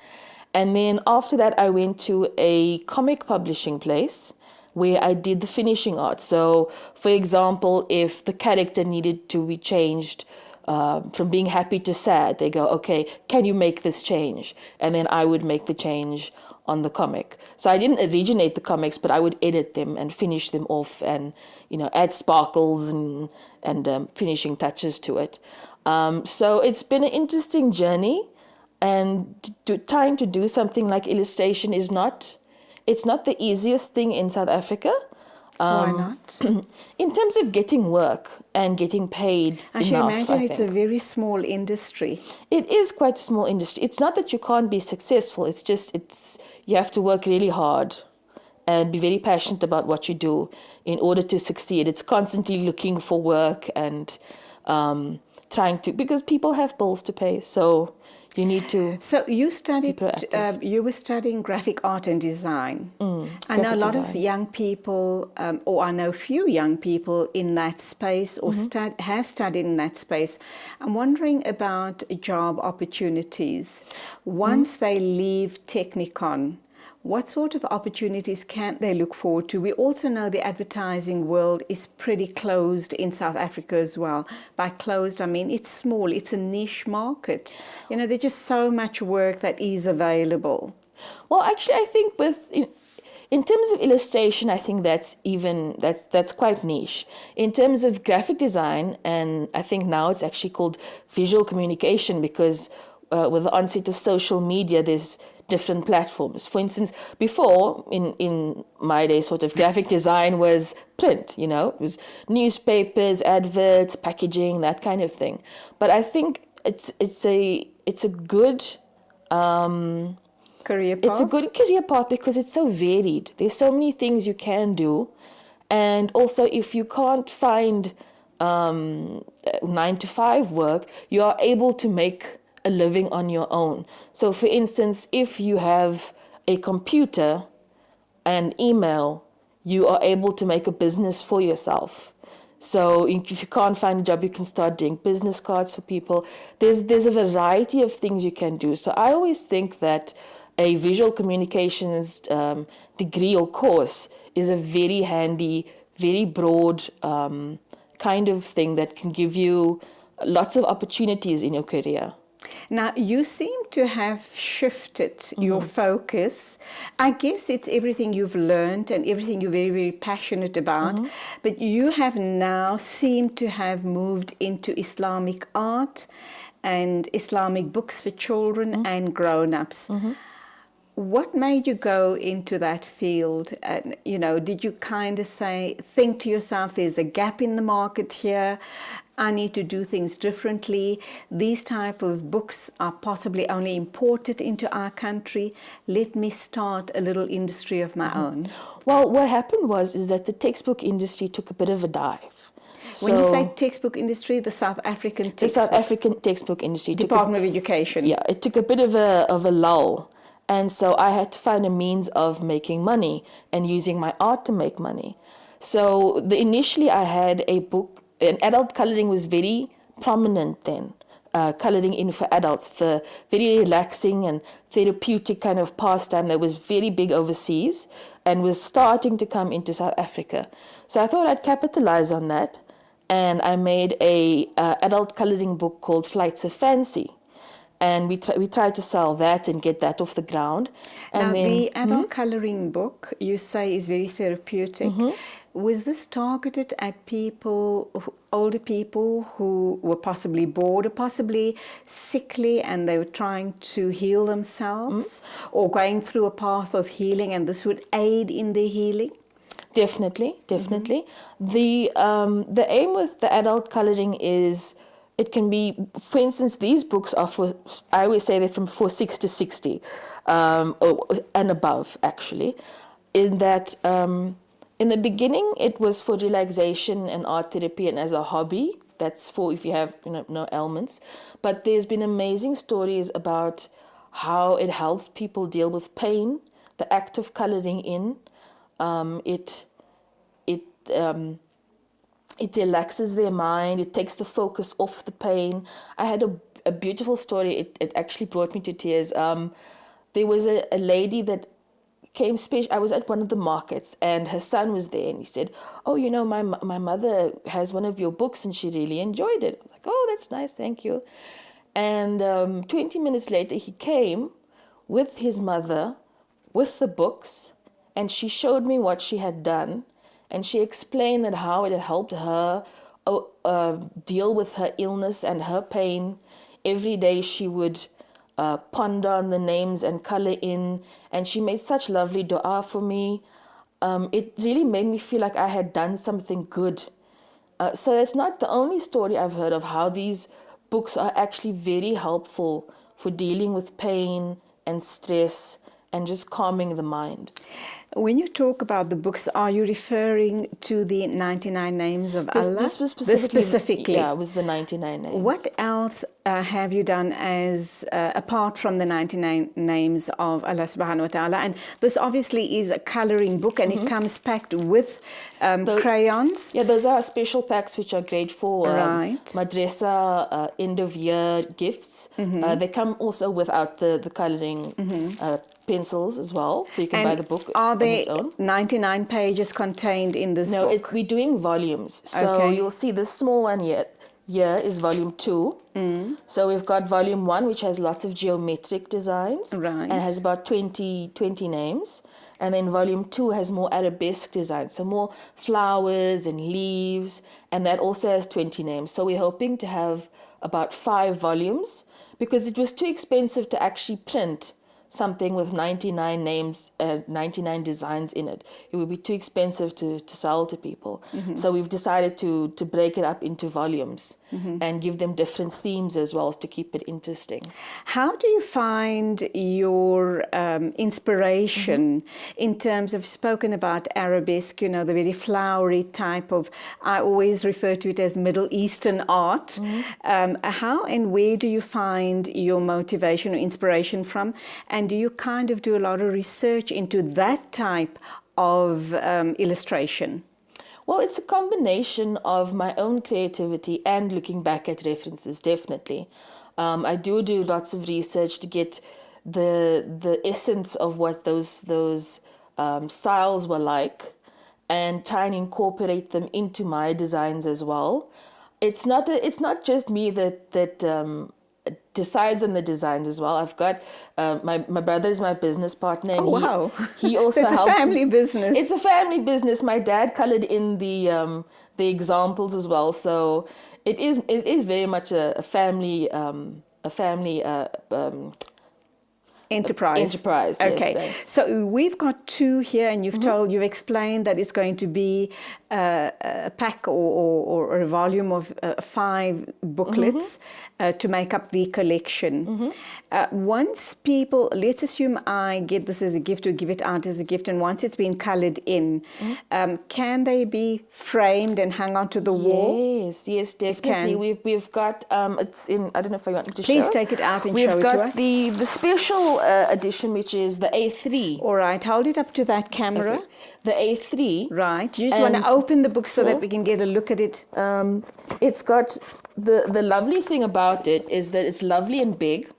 And then after that, I went to a comic publishing place where I did the finishing art. So, for example, if the character needed to be changed from being happy to sad, they go, okay, can you make this change? And then I would make the change on the comic. So I didn't originate the comics, but I would edit them and finish them off and, add sparkles and finishing touches to it. So it's been an interesting journey. And trying to do something like illustration it's not the easiest thing in South Africa. Why not? In terms of getting work and getting paid I should imagine it's a very small industry. It is quite a small industry. It's not that you can't be successful. It's just you have to work really hard and be very passionate about what you do in order to succeed. It's constantly looking for work and trying to, because people have bills to pay. So you need to. So you studied. You were studying graphic art and design. I know a lot of young people, or I know few young people in that space, or have studied in that space. I'm wondering about job opportunities once they leave Technikon. What sort of opportunities can they look forward to? We also know the advertising world is pretty closed in South Africa as well. By closed, I mean it's small, it's a niche market. There's just so much work that is available. Well, actually, I think in terms of illustration, I think that's quite niche. In terms of graphic design, and I think now it's actually called visual communication because with the onset of social media, there's different platforms. For instance, before, in my day, sort of graphic design was print, it was newspapers, adverts, packaging, that kind of thing. But I think it's a good career path. It's a good career path because it's so varied. There's so many things you can do. And also, if you can't find 9-to-5 work, you are able to make a living on your own. So for instance, if you have a computer and email, you are able to make a business for yourself. So if you can't find a job, you can start doing business cards for people. There's a variety of things you can do. So I always think that a visual communications degree or course is a very handy very broad kind of thing that can give you lots of opportunities in your career. Now, you seem to have shifted your focus. I guess it's everything you've learned and everything you're very, very passionate about. But you have now seemed to have moved into Islamic art and Islamic books for children and grown-ups. What made you go into that field? And, you know, did you kind of think to yourself, there's a gap in the market here, I need to do things differently, these type of books are possibly only imported into our country, let me start a little industry of my own? Well, what happened is that the textbook industry took a bit of a dive. When you say textbook industry, the South African textbook industry, Department of Education. Yeah, it took a bit of a lull. And so I had to find a means of making money and using my art to make money. So initially I had a book, and adult coloring was very prominent then. Coloring in for adults, for very relaxing and therapeutic kind of pastime that was very big overseas and was starting to come into South Africa. So I thought I'd capitalize on that, and I made a adult coloring book called Flights of Fancy. And we tried to sell that and get that off the ground. And now, then, the adult colouring book, you say, is very therapeutic. Was this targeted at people, older people who were possibly bored or possibly sickly and they were trying to heal themselves or going through a path of healing, and this would aid in their healing? Definitely. The aim with the adult colouring is, it can be, for instance, these books are I always say they're from 6 to 60 and above, actually, in that in the beginning it was for relaxation and art therapy and as a hobby. That's for if you have no ailments. But there's been amazing stories about how it helps people deal with pain, the act of colouring in. It relaxes their mind. It takes the focus off the pain. I had a beautiful story. It actually brought me to tears. There was a lady that came special. I was at one of the markets and her son was there, and he said, "Oh, my mother has one of your books and she really enjoyed it." I was like, "Oh, that's nice, thank you." And 20 minutes later, he came with his mother, with the books, and she showed me what she had done. And she explained that how it had helped her deal with her illness and her pain. Every day she would ponder on the names and colour in. And she made such lovely dua for me. It really made me feel like I had done something good. So it's not the only story I've heard of how these books are actually very helpful for dealing with pain and stress and just calming the mind. When you talk about the books, are you referring to the 99 Names of Allah? This was specifically. Yeah, it was the 99 names. What else have you done as apart from the 99 Names of Allah subhanahu wa ta'ala? And this obviously is a colouring book, and it comes packed with crayons. Yeah, those are special packs which are great for madrasa end of year gifts. They come also without the colouring pencils as well, so you can buy the book. Are there 99 pages contained in this book? No, we're doing volumes. So you'll see this small one here is volume 2. So we've got volume 1, which has lots of geometric designs and has about 20 names. And then volume 2 has more arabesque designs, so more flowers and leaves, and that also has 20 names. So we're hoping to have about 5 volumes, because it was too expensive to actually print something with 99 names, 99 designs in it. It would be too expensive to sell to people. So we've decided to break it up into volumes and give them different themes as well, to keep it interesting. How do you find your inspiration in terms of, spoken about arabesque, the very flowery type of, I always refer to it as Middle Eastern art. How and where do you find your motivation or inspiration from? And do you kind of do a lot of research into that type of illustration? Well, it's a combination of my own creativity and looking back at references, definitely. I do lots of research to get the essence of what those styles were like. and try and incorporate them into my designs as well. It's not just me that decides on the designs as well. I've got my brother is my business partner, and wow. he also so it's helps. A family business. It's a family business. My dad colored in the examples as well, so it is very much a family enterprise. Okay, yes, so we've got 2 here, and you've explained that it's going to be a pack or a volume of 5 booklets to make up the collection. Once people, let's assume I get this as a gift or give it out as a gift, and once it's been colored in, can they be framed and hung onto the wall? Yes, definitely. We've got it's in. I don't know if I want to Please show. take it out and We've show it to got us. the special edition, which is the A3. All right, hold it up to that camera. Okay. The A3. Right. You just want to open the book so that we can get a look at it. It's got the lovely thing about it is that it's lovely and big.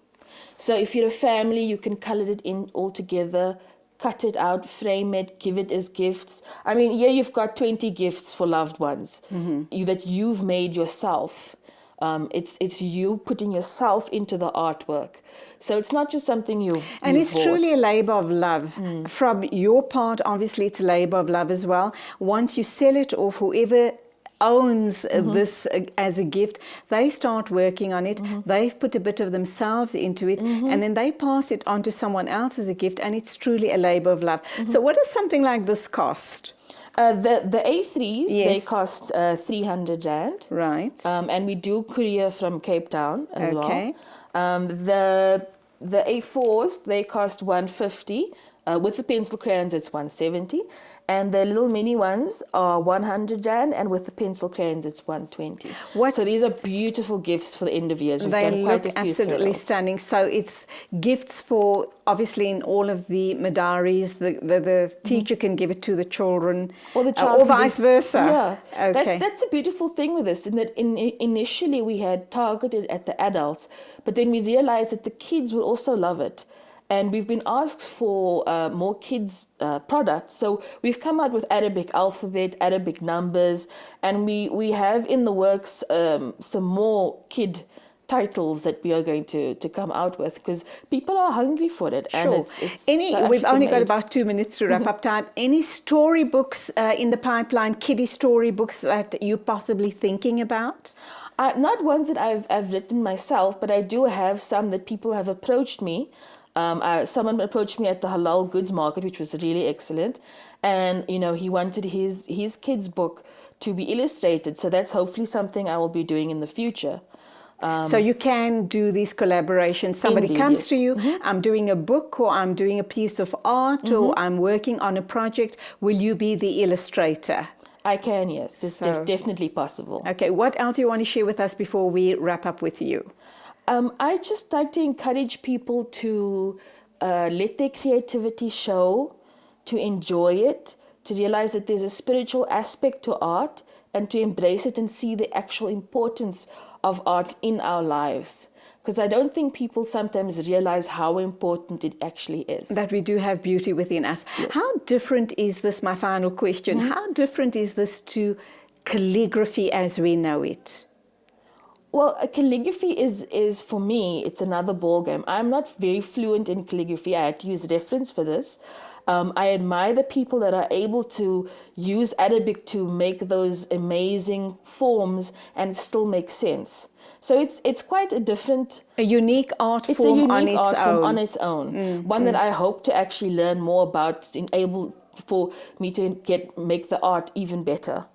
So if you're a family, you can color it in all together, cut it out, frame it, give it as gifts. I mean, you've got 20 gifts for loved ones that you've made yourself. It's you putting yourself into the artwork. So it's not just something and it's bought. truly a labor of love. From your part, obviously, it's a labor of love as well. Once you sell it off, whoever owns this as a gift, they start working on it. They've put a bit of themselves into it, and then they pass it on to someone else as a gift, and it's truly a labor of love. So what does something like this cost? The A3s, they cost 300 Rand. Right. And we do courier from Cape Town as well. The A4s, they cost 150. With the pencil crayons, it's 170. And the little mini ones are 100 Rand, and with the pencil crayons, it's 120. So these are beautiful gifts for the end of years. They look absolutely stunning. So it's gifts for, obviously, in all of the Madaris, the teacher can give it to the children, or the child, or vice versa. Yeah, that's a beautiful thing with this. In that, initially we had targeted at the adults, but then we realized that the kids would also love it. And we've been asked for more kids' products. So we've come out with Arabic alphabet, Arabic numbers, and we have in the works some more kid titles that we are going to come out with, because people are hungry for it. Sure. And it's we've only got about 2 minutes to wrap up time. Any storybooks in the pipeline, kiddie storybooks that you're possibly thinking about? Not ones that I've written myself, but I do have some that people have approached me. Someone approached me at the Halal Goods Market, which was really excellent. And, he wanted his kid's book to be illustrated. So that's hopefully something I will be doing in the future. So you can do these collaborations. Somebody comes to you, I'm doing a book, or I'm doing a piece of art, or I'm working on a project. Will you be the illustrator? I can, yes. It's definitely possible. Okay, what else do you want to share with us before we wrap up with you? I just like to encourage people to let their creativity show, to enjoy it, to realize that there's a spiritual aspect to art, and to embrace it and see the actual importance of art in our lives. Because I don't think people sometimes realize how important it actually is. That we do have beauty within us. Yes. How different is this, my final question, how different is this to calligraphy as we know it? Well, calligraphy is for me, it's another ballgame. I'm not very fluent in calligraphy. I had to use reference for this. I admire the people that are able to use Arabic to make those amazing forms and it still makes sense. So it's quite a unique art form on its own. One that I hope to actually learn more about, for me to make the art even better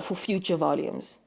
for future volumes.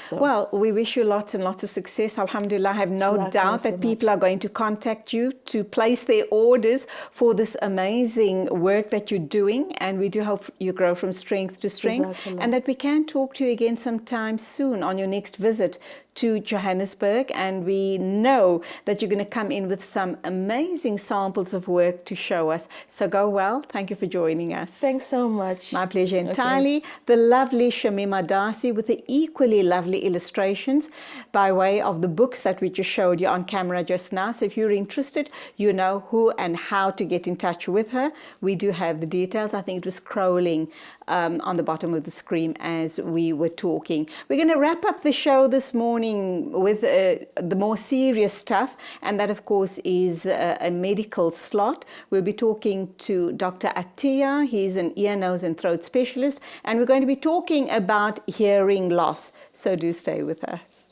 So. Well, we wish you lots and lots of success. Alhamdulillah, I have no doubt that people are going to contact you to place their orders for this amazing work that you're doing. And we do hope you grow from strength to strength, and that we can talk to you again sometime soon on your next visit to Johannesburg. And we know that you're going to come in with some amazing samples of work to show us. So go well. Thank you for joining us. Thanks so much. My pleasure entirely. The lovely Shamima Darcy with the equally lovely illustrations by way of the books that we just showed you on camera just now. So if you're interested, you know who and how to get in touch with her. We do have the details. I think it was scrolling on the bottom of the screen as we were talking. We're going to wrap up the show this morning with the more serious stuff, and that, of course, is a medical slot. We'll be talking to Dr. Attiya. He's an ear, nose and throat specialist, and we're going to be talking about hearing loss. So do stay with us.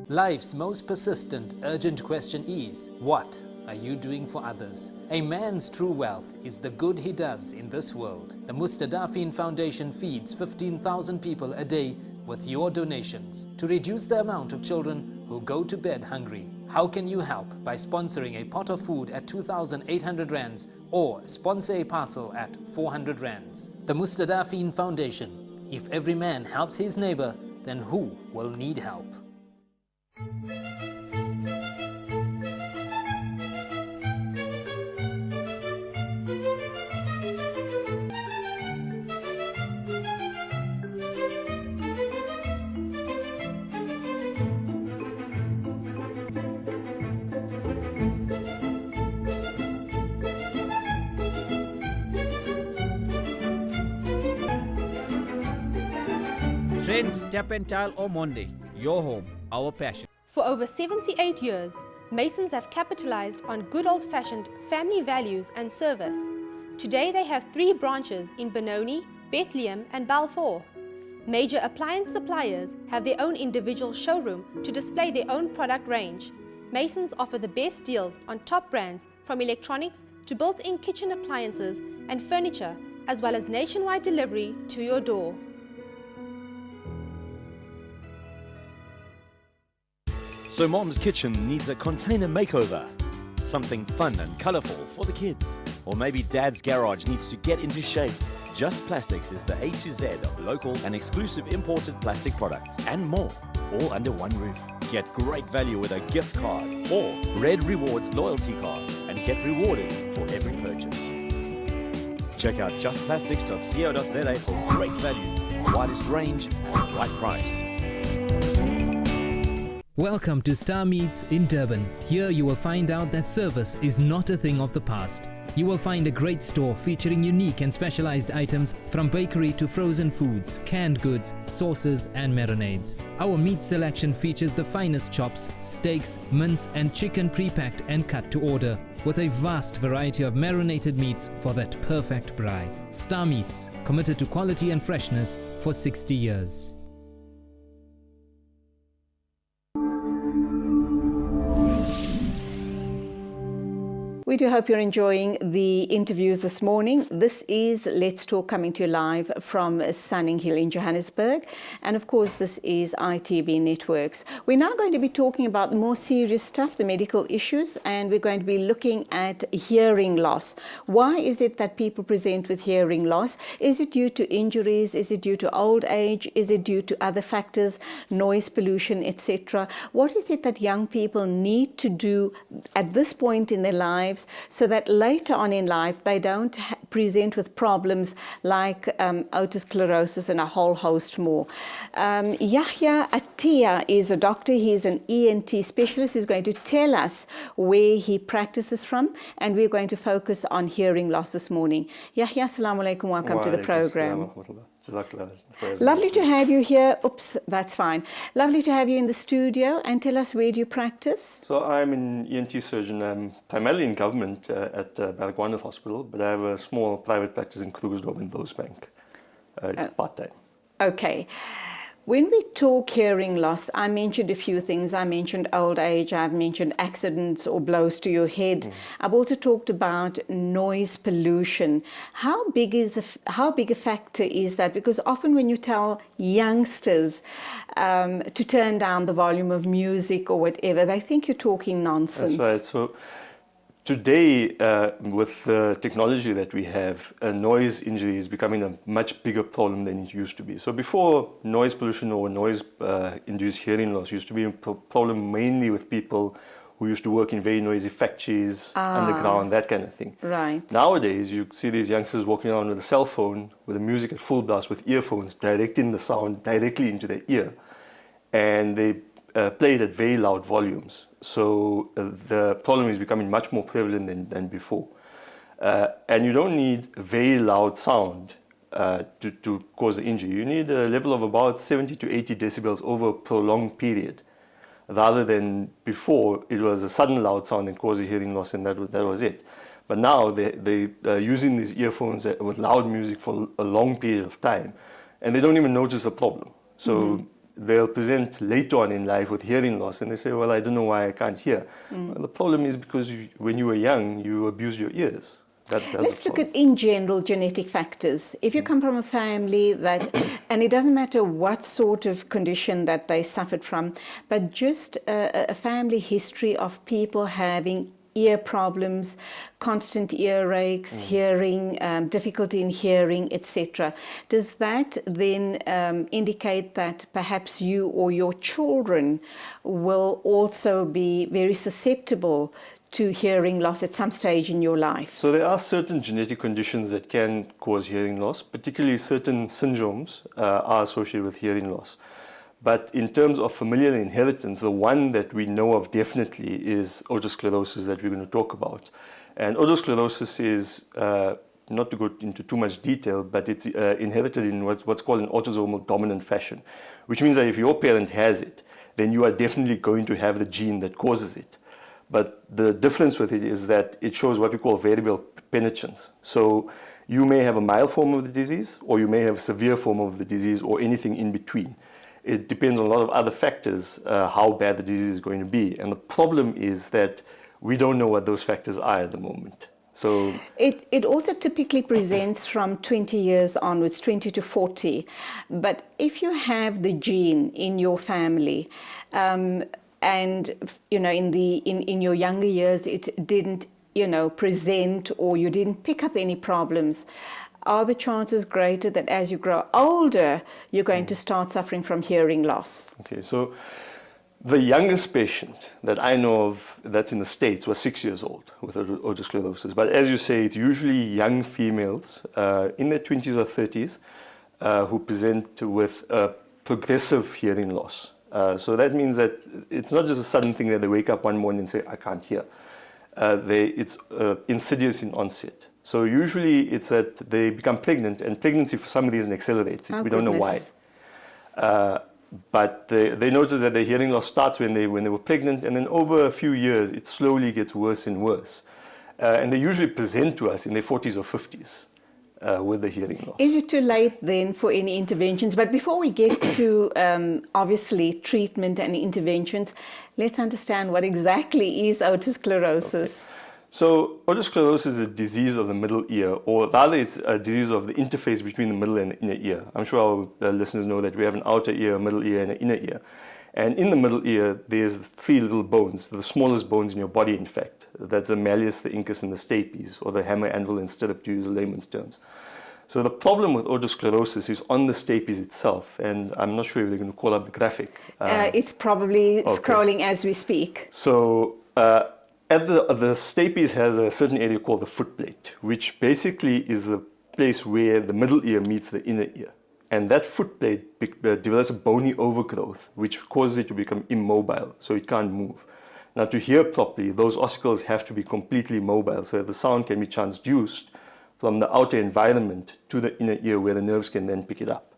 Life's most persistent, urgent question is, what are you doing for others? A man's true wealth is the good he does in this world. The Mustadafin Foundation feeds 15,000 people a day with your donations to reduce the amount of children who go to bed hungry. How can you help? By sponsoring a pot of food at 2,800 rands or sponsor a parcel at 400 rands. The Mustadafin Foundation. If every man helps his neighbor, then who will need help? Trent, Tap and Tile or Monday, your home, our passion. For over 78 years, Masons have capitalized on good old-fashioned family values and service. Today they have 3 branches in Benoni, Bethlehem and Balfour. Major appliance suppliers have their own individual showroom to display their own product range. Masons offer the best deals on top brands from electronics to built-in kitchen appliances and furniture, as well as nationwide delivery to your door. So Mom's kitchen needs a container makeover. Something fun and colorful for the kids. Or maybe Dad's garage needs to get into shape. Just Plastics is the A to Z of local and exclusive imported plastic products and more, all under one roof. Get great value with a gift card or Red Rewards loyalty card and get rewarded for every purchase. Check out justplastics.co.za for great value, widest range and right price. Welcome to Star Meats in Durban. Here you will find out that service is not a thing of the past. You will find a great store featuring unique and specialized items from bakery to frozen foods, canned goods, sauces and marinades. Our meat selection features the finest chops, steaks, mince and chicken pre-packed and cut to order, with a vast variety of marinated meats for that perfect braai. Star Meats, committed to quality and freshness for 60 years. We do hope you're enjoying the interviews this morning. This is Let's Talk, coming to you live from Sunning Hill in Johannesburg. And of course, this is ITV Networks. We're now going to be talking about the more serious stuff, the medical issues, and we're going to be looking at hearing loss. Why is it that people present with hearing loss? Is it due to injuries? Is it due to old age? Is it due to other factors, noise pollution, etc.? What is it that young people need to do at this point in their lives so that later on in life they don't present with problems like otosclerosis and a whole host more? Yahya Attiya is a doctor. He's an ENT specialist. He's going to tell us where he practices from, and we're going to focus on hearing loss this morning. Yahya, assalamu alaikum. Welcome to the program. Lovely to have you here. Oops, that's fine. Lovely to have you in the studio. And tell us, where do you practice? So I'm an ENT surgeon. I'm primarily in government at Baragwanath Hospital, but I have a small private practice in Krugersdorp in Rosebank. It's part-time. Okay. When we talk hearing loss, I mentioned a few things. I mentioned old age. I've mentioned accidents or blows to your head. I've also talked about noise pollution. How big a factor is that? Because often when you tell youngsters to turn down the volume of music or whatever, they think you're talking nonsense. That's right. So today, with the technology that we have, noise injury is becoming a much bigger problem than it used to be. So before, noise pollution or noise-induced hearing loss used to be a problem mainly with people who used to work in very noisy factories, underground, that kind of thing. Right. Nowadays, you see these youngsters walking around with a cell phone, with the music at full blast, with earphones, directing the sound directly into their ear. And they play it at very loud volumes. So the problem is becoming much more prevalent than before. And you don't need very loud sound to cause the injury. You need a level of about 70 to 80 decibels over a prolonged period, rather than before it was a sudden loud sound that caused a hearing loss, and that was it. But now they are using these earphones with loud music for a long period of time, and they don't even notice the problem. So they'll present later on in life with hearing loss, and they say, well, I don't know why I can't hear. Well, the problem is because when you were young, you abused your ears. Let's look at, in general, genetic factors. If you come from a family that, and it doesn't matter what sort of condition that they suffered from, but just a family history of people having ear problems, constant earaches, hearing, difficulty in hearing, etc. Does that then indicate that perhaps you or your children will also be very susceptible to hearing loss at some stage in your life? So there are certain genetic conditions that can cause hearing loss, particularly certain syndromes are associated with hearing loss. But in terms of familial inheritance, the one that we know of definitely is otosclerosis that we're going to talk about. And otosclerosis is, not to go into too much detail, but it's inherited in what's called an autosomal dominant fashion, which means that if your parent has it, then you are definitely going to have the gene that causes it. But the difference with it is that it shows what we call variable penetrance. So you may have a mild form of the disease, or you may have a severe form of the disease, or anything in between. It depends on a lot of other factors, how bad the disease is going to be. And the problem is that we don't know what those factors are at the moment. So it also typically presents from 20 years onwards, 20 to 40. But if you have the gene in your family, and you know, in your younger years it didn't, you know, present, or you didn't pick up any problems, are the chances greater that as you grow older you're going to start suffering from hearing loss? Okay, so the youngest patient that I know of that's in the States was 6 years old with otosclerosis. But as you say, it's usually young females in their 20s or 30s who present with progressive hearing loss. So that means that it's not just a sudden thing that they wake up one morning and say, I can't hear. It's insidious in onset. So usually it's that they become pregnant, and pregnancy for some reason accelerates it. We don't know why. But they notice that their hearing loss starts when they were pregnant, and then over a few years it slowly gets worse and worse. And they usually present to us in their 40s or 50s. With the hearing loss. Is it too late then for any interventions? But before we get to obviously treatment and interventions, let's understand what exactly is otosclerosis. Okay. So otosclerosis is a disease of the middle ear, or rather it's a disease of the interface between the middle and the inner ear. I'm sure our listeners know that we have an outer ear, a middle ear, and an inner ear. And in the middle ear, there's 3 little bones, the smallest bones in your body, in fact. That's the malleus, the incus, and the stapes, or the hammer, anvil, and stirrup, to use layman's terms. So the problem with otosclerosis is on the stapes itself, and I'm not sure if they're going to call up the graphic. It's probably scrolling as we speak. So at the stapes has a certain area called the footplate, which basically is the place where the middle ear meets the inner ear. And that footplate develops a bony overgrowth, which causes it to become immobile, so it can't move. Now, to hear properly, those ossicles have to be completely mobile, so that the sound can be transduced from the outer environment to the inner ear, where the nerves can then pick it up.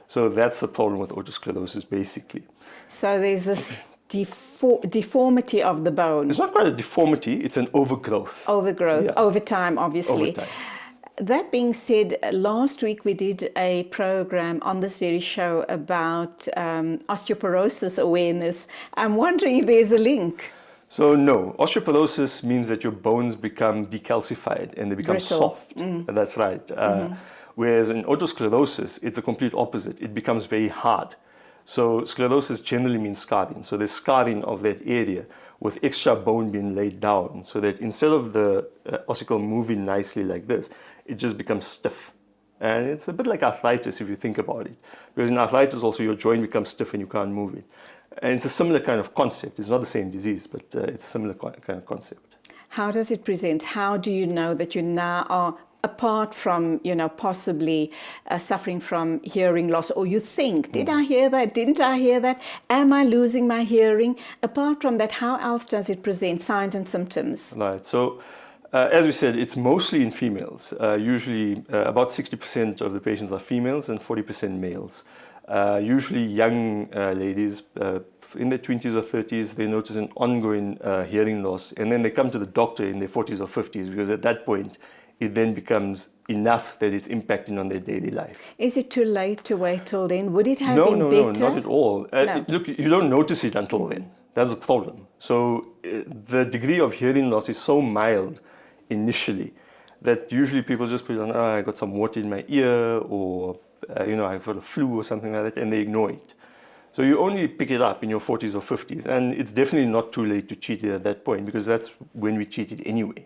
So that's the problem with otosclerosis, basically. So there's this deformity of the bone. It's not quite a deformity, it's an overgrowth. Overgrowth, Yeah. over time, obviously. Over time. That being said, last week we did a program on this very show about osteoporosis awareness. I'm wondering if there's a link. So no, osteoporosis means that your bones become decalcified and they become Brittle. soft. That's right. Whereas in otosclerosis, it's the complete opposite. It becomes very hard. So sclerosis generally means scarring. So there's scarring of that area with extra bone being laid down, so that instead of the ossicle moving nicely like this, it just becomes stiff. And it's a bit like arthritis if you think about it. Because in arthritis also your joint becomes stiff and you can't move it. And it's a similar kind of concept. It's not the same disease, but it's a similar kind of concept. How does it present? How do you know that you now are apart from, possibly suffering from hearing loss, or you think, did I hear that? Didn't I hear that? Am I losing my hearing? Apart from that, how else does it present signs and symptoms? Right. So, as we said, it's mostly in females. Usually about 60% of the patients are females and 40% males. Usually young ladies in their 20s or 30s, they notice an ongoing hearing loss, and then they come to the doctor in their 40s or 50s, because at that point it then becomes enough that it's impacting on their daily life. Is it too late to wait till then? Would it have No, been no, better? no, not at all. No. Look, you don't notice it until then. That's the problem. So the degree of hearing loss is so mild initially that usually people just put on, I got some water in my ear, or I've got a flu or something like that, and they ignore it. So you only pick it up in your 40s or 50s, and it's definitely not too late to treat it at that point, because that's when we treat it anyway.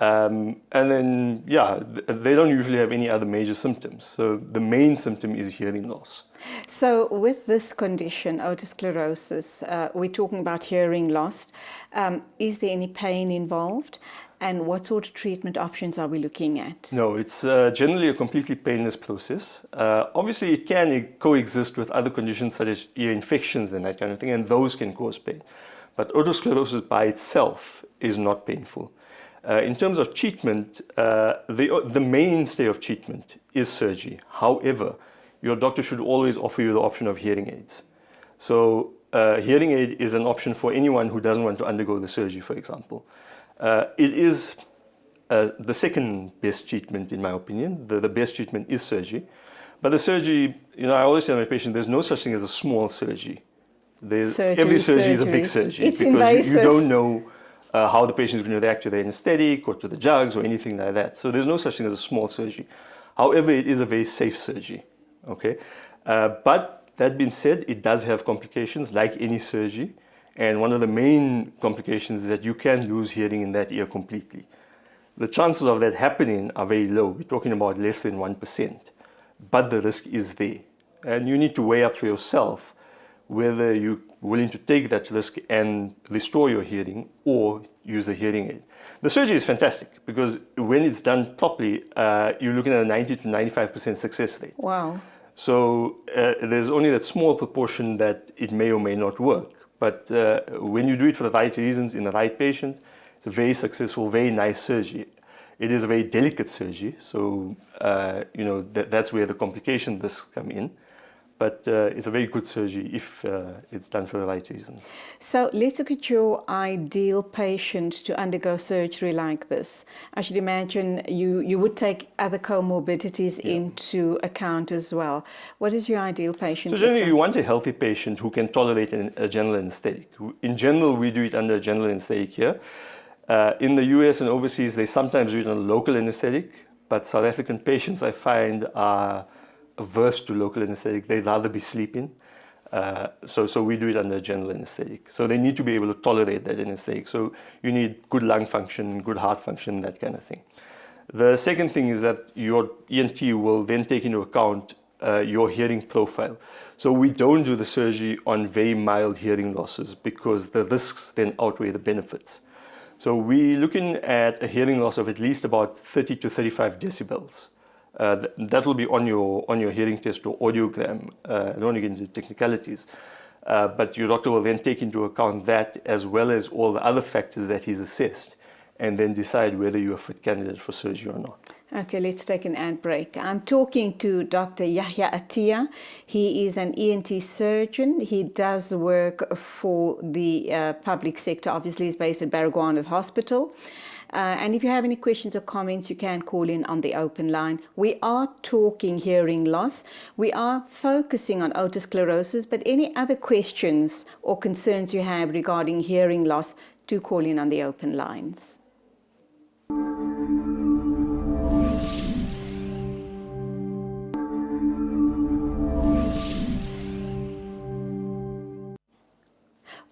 And then, they don't usually have any other major symptoms. So the main symptom is hearing loss. So with this condition, otosclerosis, we're talking about hearing loss. Is there any pain involved? And what sort of treatment options are we looking at? No, it's generally a completely painless process. Obviously, it can coexist with other conditions such as ear infections and that kind of thing, and those can cause pain. But otosclerosis by itself is not painful. In terms of treatment, the mainstay of treatment is surgery. However, your doctor should always offer you the option of hearing aids. So hearing aid is an option for anyone who doesn't want to undergo the surgery, for example. It is the second best treatment, in my opinion. The best treatment is surgery. But the surgery, I always tell my patient, there's no such thing as a small surgery. Every surgery is a big surgery. It's because invasive. you don't know how the patient is going to react to the anesthetic or to the jugs or anything like that. So there's no such thing as a small surgery. However, it is a very safe surgery. Okay, but that being said, it does have complications like any surgery. And one of the main complications is that you can lose hearing in that ear completely. The chances of that happening are very low. We're talking about less than 1%. But the risk is there. And you need to weigh up for yourself whether you're willing to take that risk and restore your hearing or use a hearing aid. The surgery is fantastic because when it's done properly, you're looking at a 90 to 95% success rate. Wow. So there's only that small proportion that it may or may not work. But when you do it for the right reasons in the right patient, it's a very successful, very nice surgery. It is a very delicate surgery, so that's where the complication risks come in. But it's a very good surgery if it's done for the right reasons. So let's look at your ideal patient to undergo surgery like this. I should imagine you would take other comorbidities into account as well. What is your ideal patient? So generally you want a healthy patient who can tolerate a general anesthetic. In general, we do it under a general anesthetic here. In the US and overseas, they sometimes do it on a local anesthetic, but South African patients, I find, are averse to local anesthetic. They'd rather be sleeping. So we do it under general anesthetic. So they need to be able to tolerate that anesthetic. So you need good lung function, good heart function, that kind of thing. The second thing is that your ENT will then take into account your hearing profile. So we don't do the surgery on very mild hearing losses because the risks then outweigh the benefits. So we're looking at a hearing loss of at least about 30 to 35 decibels. That will be on your hearing test or audiogram. I don't want to get into technicalities, but your doctor will then take into account that as well as all the other factors that he's assessed, and then decide whether you're a fit candidate for surgery or not. Okay, let's take an ad break. I'm talking to Dr. Yahya Attia. He is an ENT surgeon. He does work for the public sector. Obviously, he's based at Baragwanath Hospital. And if you have any questions or comments, you can call in on the open line. We are talking hearing loss. We are focusing on otosclerosis, but any other questions or concerns you have regarding hearing loss, do call in on the open lines.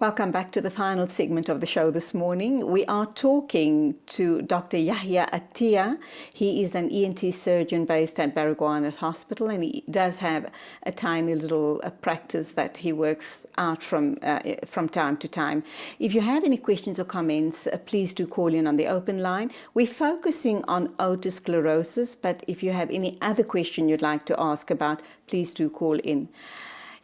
Welcome back to the final segment of the show this morning. We are talking to Dr. Yahya Attia. He is an ENT surgeon based at Baragwanath Hospital, and he does have a tiny little practice that he works out from time to time. If you have any questions or comments, please do call in on the open line. We're focusing on otosclerosis, but if you have any other question you'd like to ask about, please do call in.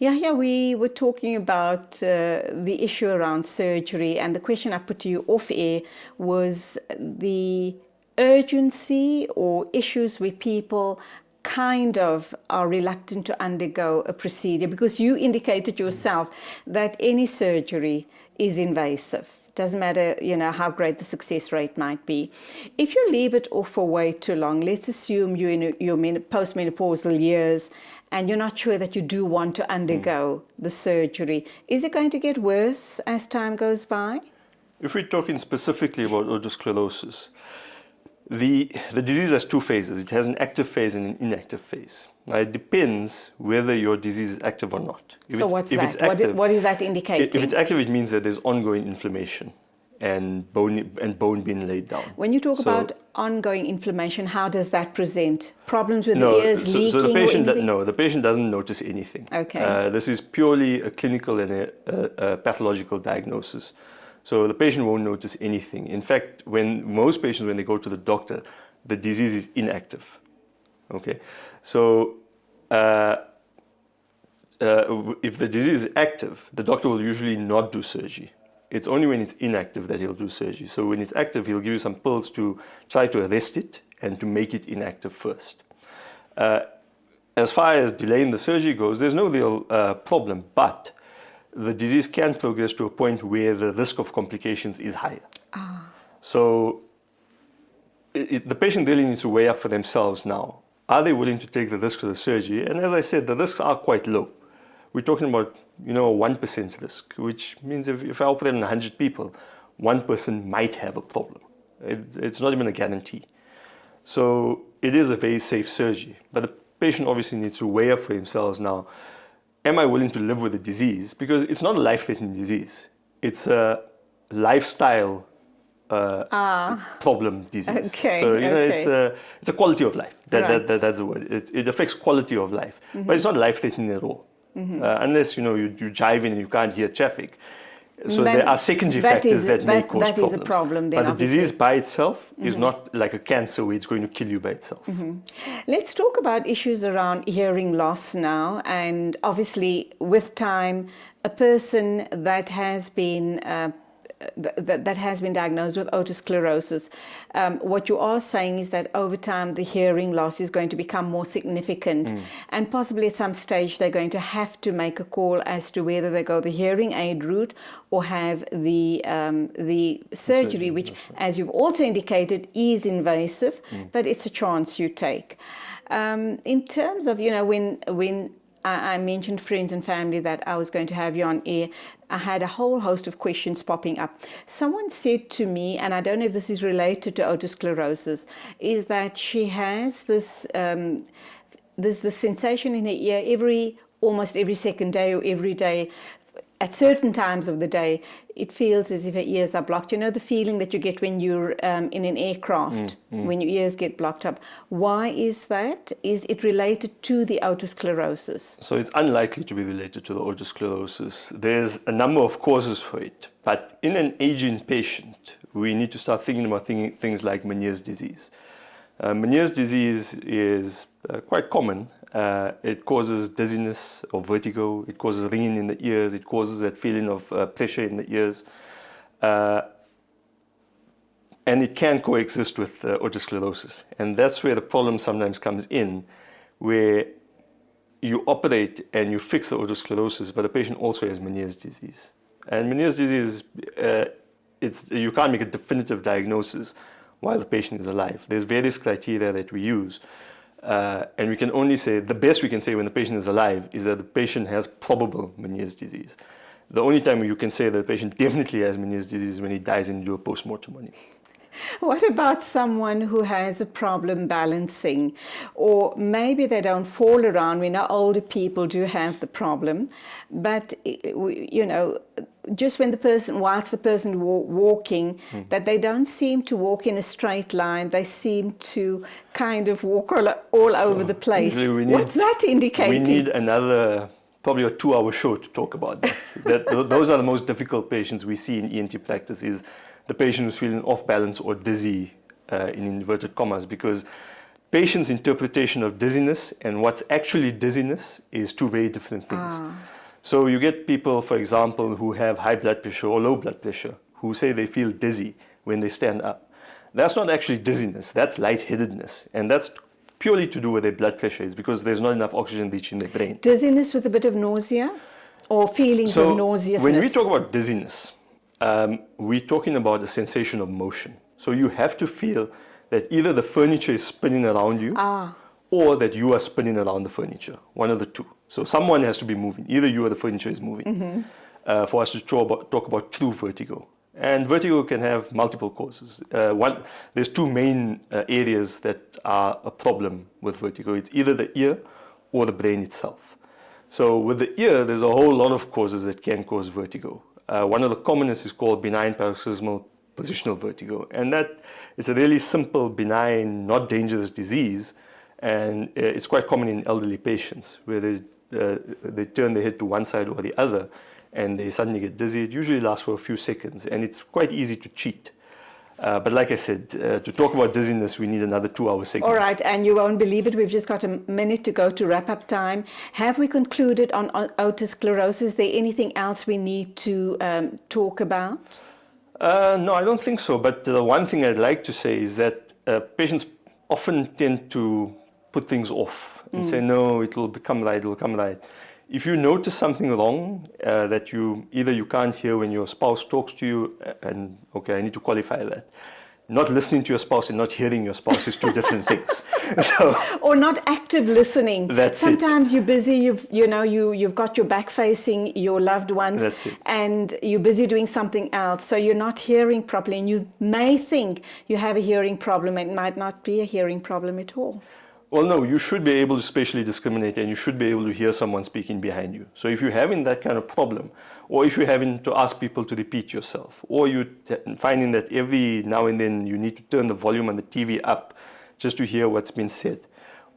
Yeah, we were talking about the issue around surgery, and the question I put to you off air was the urgency or issues where people kind of are reluctant to undergo a procedure, because you indicated yourself that any surgery is invasive. Doesn't matter, how great the success rate might be. If you leave it off for way too long, let's assume you're in your postmenopausal years and you're not sure that you do want to undergo the surgery, is it going to get worse as time goes by? If we're talking specifically about otosclerosis, the disease has two phases. It has an active phase and an inactive phase. Now, it depends whether your disease is active or not. What's that? What is that indicating? If it's active, it means that there's ongoing inflammation and bone being laid down. When you talk about ongoing inflammation, how does that present? Problems with the ears, leaking, so the patient, or anything? No, the patient doesn't notice anything. Okay. This is purely a clinical and a pathological diagnosis. So the patient won't notice anything. In fact, most patients, when they go to the doctor, the disease is inactive. Okay, so if the disease is active, the doctor will usually not do surgery. It's only when it's inactive that he'll do surgery. So when it's active, he'll give you some pills to try to arrest it and to make it inactive first. As far as delaying the surgery goes, there's no real problem, but the disease can progress to a point where the risk of complications is higher. So the patient really needs to weigh up for themselves now. Are they willing to take the risk of the surgery? And as I said, the risks are quite low. We're talking about, a 1% risk, which means if I operate on 100 people, one person might have a problem. It's not even a guarantee. So it is a very safe surgery. But the patient obviously needs to weigh up for themselves now. Am I willing to live with the disease? Because it's not a life-threatening disease. It's a lifestyle problem disease. Okay, so it's a quality of life. That's the word. It affects quality of life, but it's not life-threatening at all, unless you drive in and you can't hear traffic. So there are secondary factors that may cause problems. That is a problem then, but the disease by itself is not like a cancer where it's going to kill you by itself. Let's talk about issues around hearing loss now. And obviously, with time, a person that has been diagnosed with otosclerosis, what you are saying is that over time the hearing loss is going to become more significant, and possibly at some stage they're going to have to make a call as to whether they go the hearing aid route or have the surgery, which, as you've also indicated, is invasive, but it's a chance you take. In terms of, when I mentioned friends and family that I was going to have you on air, I had a whole host of questions popping up. Someone said to me, and I don't know if this is related to otosclerosis, is that she has this sensation in her ear almost every second day or every day. At certain times of the day, it feels as if her ears are blocked. You know the feeling that you get when you're in an aircraft, when your ears get blocked up. Why is that? Is it related to the otosclerosis? So it's unlikely to be related to the otosclerosis. There's a number of causes for it. But in an aging patient, we need to start thinking about things like Meniere's disease. Meniere's disease is quite common. It causes dizziness or vertigo. It causes ringing in the ears. It causes that feeling of pressure in the ears. And it can coexist with otosclerosis. And that's where the problem sometimes comes in, where you operate and you fix the otosclerosis, but the patient also has Meniere's disease. And Meniere's disease, you can't make a definitive diagnosis while the patient is alive. There's various criteria that we use. And we can only say, the best we can say when the patient is alive is that the patient has probable Meniere's disease. The only time you can say that the patient definitely has Meniere's disease is when he dies and you do a post-mortem on him. What about someone who has a problem balancing, or maybe they don't fall around? We know older people do have the problem, but just when whilst the person walking, that they don't seem to walk in a straight line. They seem to kind of walk all over the place. What's that indicating? We need another, probably a 2-hour show to talk about that. Those are the most difficult patients we see in ENT practice, is the patient who's feeling off balance or dizzy, in inverted commas, because patients' interpretation of dizziness and what's actually dizziness is two very different things. So you get people, for example, who have high blood pressure or low blood pressure, who say they feel dizzy when they stand up. That's not actually dizziness, that's lightheadedness. And that's purely to do with their blood pressure. It's because there's not enough oxygen reaching their brain. Dizziness with a bit of nausea or feelings of nauseousness? When we talk about dizziness, we're talking about a sensation of motion. So you have to feel that either the furniture is spinning around you or that you are spinning around the furniture, one of the two. So someone has to be moving, either you or the furniture is moving, for us to talk about true vertigo. And vertigo can have multiple causes. There's two main areas that are a problem with vertigo. It's either the ear or the brain itself. So with the ear, there's a whole lot of causes that can cause vertigo. One of the commonest is called benign paroxysmal positional vertigo. And that is a really simple, benign, not dangerous disease. And it's quite common in elderly patients where they turn their head to one side or the other and they suddenly get dizzy. It usually lasts for a few seconds and it's quite easy to cheat. But like I said, to talk about dizziness, we need another 2-hour segment. All right, and you won't believe it, we've just got a minute to go to wrap up time. Have we concluded on otosclerosis? Is there anything else we need to talk about? No, I don't think so. But the one thing I'd like to say is that patients often tend to put things off and say, no, it will become right, it will come right. If you notice something wrong that either you can't hear when your spouse talks to you, and okay, I need to qualify that. Not listening to your spouse and not hearing your spouse is two different things. So, or not active listening. That's Sometimes you're busy, you've got your back facing your loved ones, that's it. And you're busy doing something else, so you're not hearing properly, and you may think you have a hearing problem. It might not be a hearing problem at all. Well, no, you should be able to spatially discriminate and you should be able to hear someone speaking behind you. So if you're having that kind of problem, or if you're having to ask people to repeat yourself, or you're finding that every now and then you need to turn the volume on the TV up just to hear what's been said,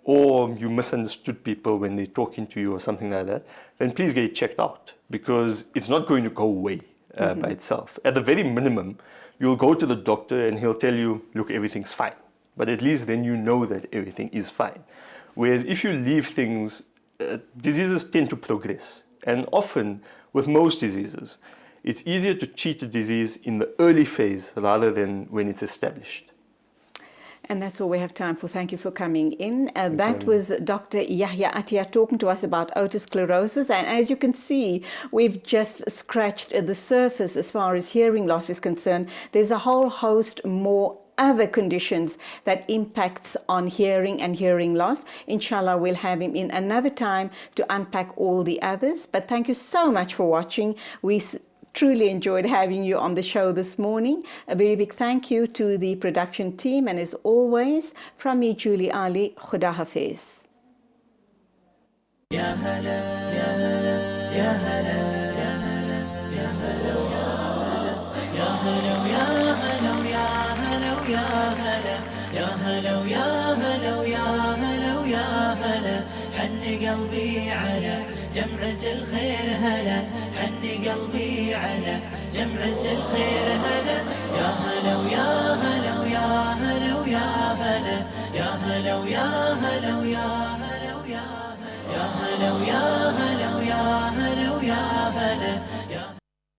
or you misunderstood people when they're talking to you or something like that, then please get it checked out because it's not going to go away by itself. At the very minimum, you'll go to the doctor and he'll tell you, look, everything's fine. But at least then you know that everything is fine. Whereas if you leave things, diseases tend to progress. And often, with most diseases, it's easier to treat a disease in the early phase rather than when it's established. And that's all we have time for. Thank you for coming in. That was Dr. Yahya Atiyah talking to us about otosclerosis. And as you can see, we've just scratched the surface as far as hearing loss is concerned. There's a whole host more other conditions that impacts on hearing and hearing loss. Inshallah, we'll have him in another time to unpack all the others. But thank you so much for watching. We truly enjoyed having you on the show this morning. A very big thank you to the production team, and as always, from me, Julie Alli, Khuda Hafiz. Ya hala, ya hala, ya hala, ya hala, ya hala, ya hala, ya hala, ya hala, ya hala, ya hala, ya hala, ya hala, ya hala, حن قلبي على جمعة الخير هلا، حن قلبي على جمعة الخير هلا، يا هلا ويا هلا ويا هلا ويا هلا، يا هلا ويا هلا ويا هلا ويا هلا، يا هلا ويا هلا